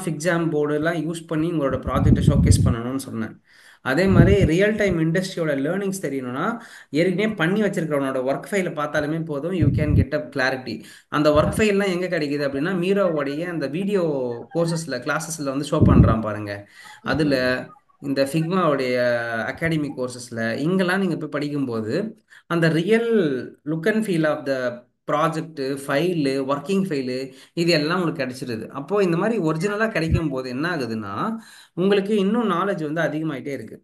ஃபிக்ஜாம் போர்டுலாம் யூஸ் பண்ணி உங்களோட ப்ராஜெக்டை ஷோகேஸ் பண்ணணும்னு சொன்னேன். அதே மாதிரி ரியல் டைம் இண்டஸ்ட்ரியோட லேர்னிங்ஸ் தெரியணும்னா ஏற்கனவே பண்ணி வச்சிருக்கிறவனோட ஒர்க் ஃபைலை பார்த்தாலுமே போதும். You can get a clarity. அந்த ஒர்க் ஃபைல்லாம் எங்கே கிடைக்குது அப்படின்னா மீரோவோடைய அந்த வீடியோ கோர்சஸில் கிளாஸஸில் வந்து ஷோ பண்ணுறான் பாருங்க. அதில் இந்த ஃபிக்மாவுடைய அகாடமிக் கோர்சஸில் இங்கெல்லாம் நீங்கள் போய் படிக்கும்போது அந்த real look and feel of the project file, working file, இது எல்லாம் உங்களுக்கு கிடைச்சிருது. அப்போது இந்த மாதிரி ஒரிஜினலாக கிடைக்கும் போது என்ன ஆகுதுன்னா உங்களுக்கு இன்னும் நாலேஜ் வந்து அதிகமாயிட்டே இருக்கு.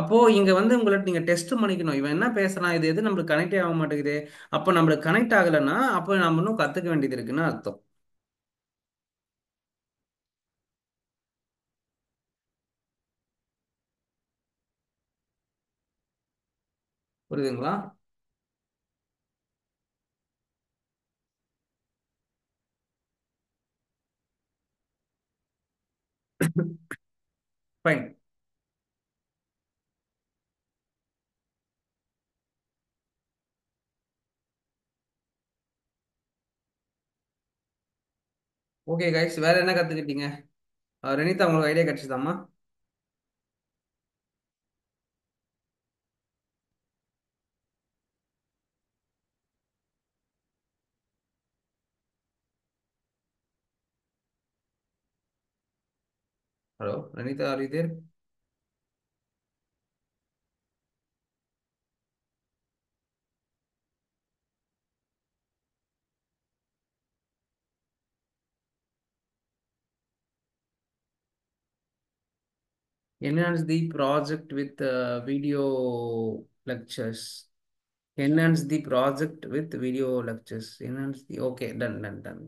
அப்போ இங்க வந்து உங்களுக்கு நீங்க டெஸ்ட் பண்ணிக்கணும், இவன் என்ன பேசுறான், இது எது நம்மளுக்கு கனெக்டே ஆக மாட்டேங்குது. அப்போ நம்மளுக்கு கனெக்ட் ஆகலைன்னா அப்போ நம்ம இன்னும் கத்துக்க வேண்டியது இருக்குன்னு அர்த்தம். புரியுதுங்களா? ஃபைன். ஓகே கைஸ், வேற என்ன கத்துக்கிட்டீங்க? ரெனிதா, உங்களுக்கு ஐடியா கிடைச்சதாம்மா? Hello Renitha, are you there? Enhance the project with video lectures. Enhance the project with video lectures. Enhance the. Okay, done, done, done.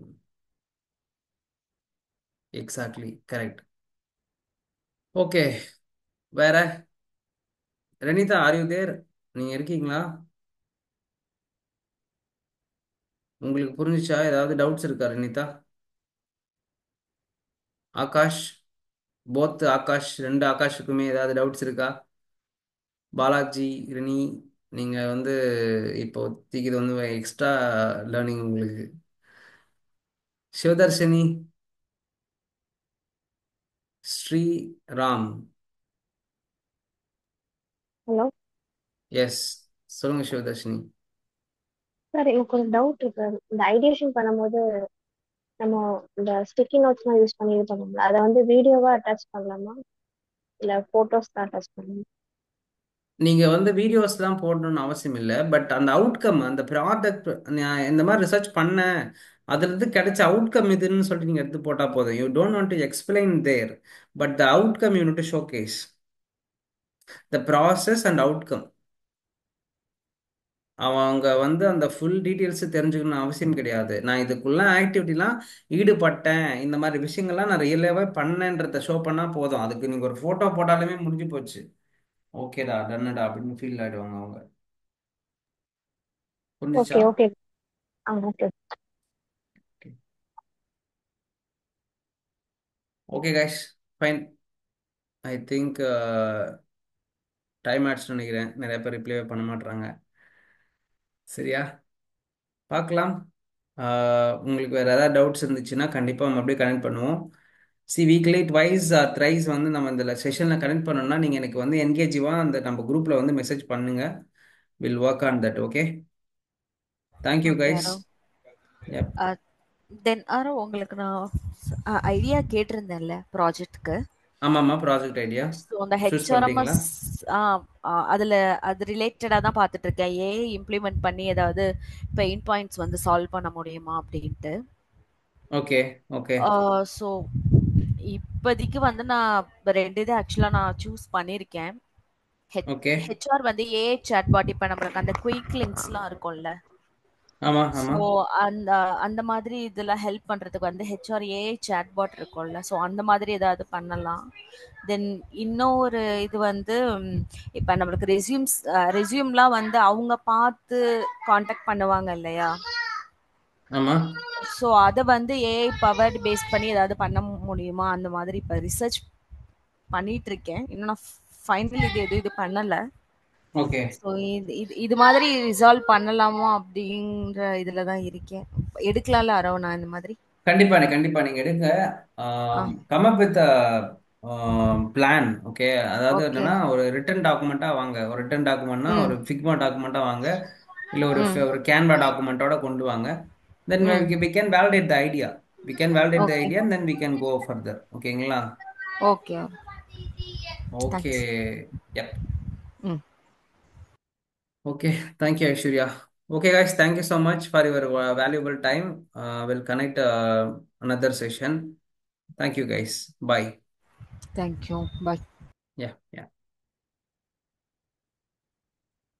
Exactly, correct. Okay, வேற ரெனிதா, ஆர் யூ தேர்? நீங்க இருக்கீங்களா? உங்களுக்கு புரிஞ்சுச்சா? ஏதாவது டவுட்ஸ் இருக்கா ரெனிதா? ஆகாஷ், போத் ஆகாஷ், ரெண்டு ஆகாஷுக்குமே ஏதாவது டவுட்ஸ் இருக்கா? பாலாஜி, ரினி, நீங்க வந்து இப்போ இது வந்து எக்ஸ்ட்ரா லேர்னிங் உங்களுக்கு. சிவதர்ஷினி, ஸ்ரீராம். ஹலோ எஸ், சொல்லுங்க சிவதர்ஷினி. சார், எனக்கு ஒரு டவுட் இருக்கு. இந்த ஐடியேஷன் பண்ணும்போது நம்ம இந்த ஸ்டிக்கி நோட்ஸ்லாம் யூஸ் பண்ணி இது பண்ணோம்ல, அதை வந்து வீடியோவா அட்டாச் பண்ணலாமா இல்லை ஃபோட்டோஸ் தான் அட்டாச் பண்ணலாமா? நீங்க வந்து வீடியோஸ் தான் போடணும்னு அவசியம் இல்லை. பட் அந்த அவுட்கம், அந்த ப்ராடக்ட், நான் இந்த மாதிரி ரிசர்ச் பண்ணேன், அதுல இருந்து கிடைச்ச அவுட்கம் இதுன்னு சொல்லிட்டு நீங்க எடுத்து போட்டா போதும். You don't want to explain there, but the outcome you need to showcase the process and outcome. அவங்க வந்து அந்த ஃபுல் டீட்டெயில்ஸ் தெரிஞ்சுக்கணும்னு அவசியம் கிடையாது. நான் இதுக்குள்ள ஆக்டிவிட்டிலாம் ஈடுபட்டேன், இந்த மாதிரி விஷயங்கள்லாம் நான் ரியலாகவே பண்ணேன்றத ஷோ பண்ணா போதும். அதுக்கு நீங்க ஒரு போட்டோ போட்டாலுமே முடிஞ்சு போச்சு. ஓகேடா, டன்னுடா அப்படின்னு ஃபீல் ஆயிடுவாங்க அவங்க. புரிஞ்சுச்சா? Okay okay. Ah okay. Okay guys, fine. I think time ஆயிடுச்சுன்னு நினைக்கிறேன். நிறைய பேர் ரிப்ளை பண்ண மாட்றாங்க. சரியா, பார்க்கலாம். உங்களுக்கு வேறு ஏதாவது டவுட்ஸ் இருந்துச்சுன்னா கண்டிப்பாக நம்ம அப்படியே கனெக்ட் பண்ணுவோம். வீக்லி ட்வைஸ் ஆர் த்ரைஸ் வந்து நம்ம இந்த செஷனில் கனெக்ட் பண்ணோம்னா நீங்கள் எனக்கு வந்து என்கேஜிவாக அந்த நம்ம குரூப்பில் வந்து மெசேஜ் பண்ணுங்க. Will work on that. Okay, thank you okay guys. Aro. எப், தென் அரோ, உங்களுக்கு நான் ஐடியா கேட்டிருந்தேன்ல ப்ராஜெக்ட்க்கு. ஆமாம்மா, ப்ராஜெக்ட் ஐடியா ஸோ அந்த சூஸ் பண்ணிட்டீங்களா? ஹெச்ஆர்எம்எஸ் அதில் அது ரிலேட்டடாக தான் பார்த்துட்டு இருக்கேன். ஏஐ இம்ப்ளிமெண்ட் பண்ணி ஏதாவது பெயின் பாயிண்ட்ஸ் வந்து சால்வ் பண்ண முடியுமா அப்படின்ட்டு. ஓகே ஓகே ஸோ இப்போதைக்கு வந்து நான் ரெண்டு இது ஆக்சுவலாக நான் சூஸ் பண்ணியிருக்கேன். ஓகே. ஹெச்ஆர் வந்து ஏஐ சாட்பாட், இப்போ நம்மளுக்கு அந்த குயிக் லிங்க்ஸ்லாம் இருக்கும்ல, ஆமாம் ஸோ ஆமாம். அந்த அந்த மாதிரி இதெல்லாம் ஹெல்ப் பண்ணுறதுக்கு வந்து ஹெச்ஆர் ஏஐ சாட்பாட் இருக்கும்ல, ஸோ அந்த மாதிரி ஏதாவது பண்ணலாம். தென் இன்னொரு இது வந்து இப்போ நம்மளுக்கு ரெஸ்யூம்லாம் வந்து அவங்க பார்த்து காண்டாக்ட் பண்ணுவாங்க இல்லையா, ஆமாம். ஸோ அதை வந்து ஏஐ பவர்டு பேஸ் பண்ணி ஏதாவது பண்ண முடியுமா அந்த மாதிரி இப்போ ரிசர்ச் பண்ணிட்டு இருக்கேன். இன்னும் நான் ஃபைனல் இது பண்ணலை. ஓகே ஸோ இது மாதிரி ரிசால்வ் பண்ணலாமா அப்படின்ற இதில் தான் இருக்கேன். எடுக்கலாம்ல அரோ நான் இந்த மாதிரி? கண்டிப்பா கண்டிப்பா நீங்க எடுங்க. ஆ come up with plan. Okay, அதாவது ஓகே. என்னன்னா ஒரு ரிட்டன் டாக்குமெண்டா வாங்க. ஒரு ரிட்டன் டாக்குமெண்ட்னா ம் ஒரு ஃபிக்மா டாக்குமெண்டா வாங்க, இல்ல ஒரு ம் ஒரு கேன்வா டாக்குமெண்டோட கொண்டு வாங்க. தென் ம் we can validate the idea. We can validate the okay idea and then we can go further. ஓகேங்களா? ஓகே. ஓகே. தேங்க்ஸ். Yep. ம் Okay, thank you Aishwarya. Okay guys, thank you so much for your valuable time. We'll connect another session. Thank you guys. Bye. Thank you. Bye. Yeah, yeah.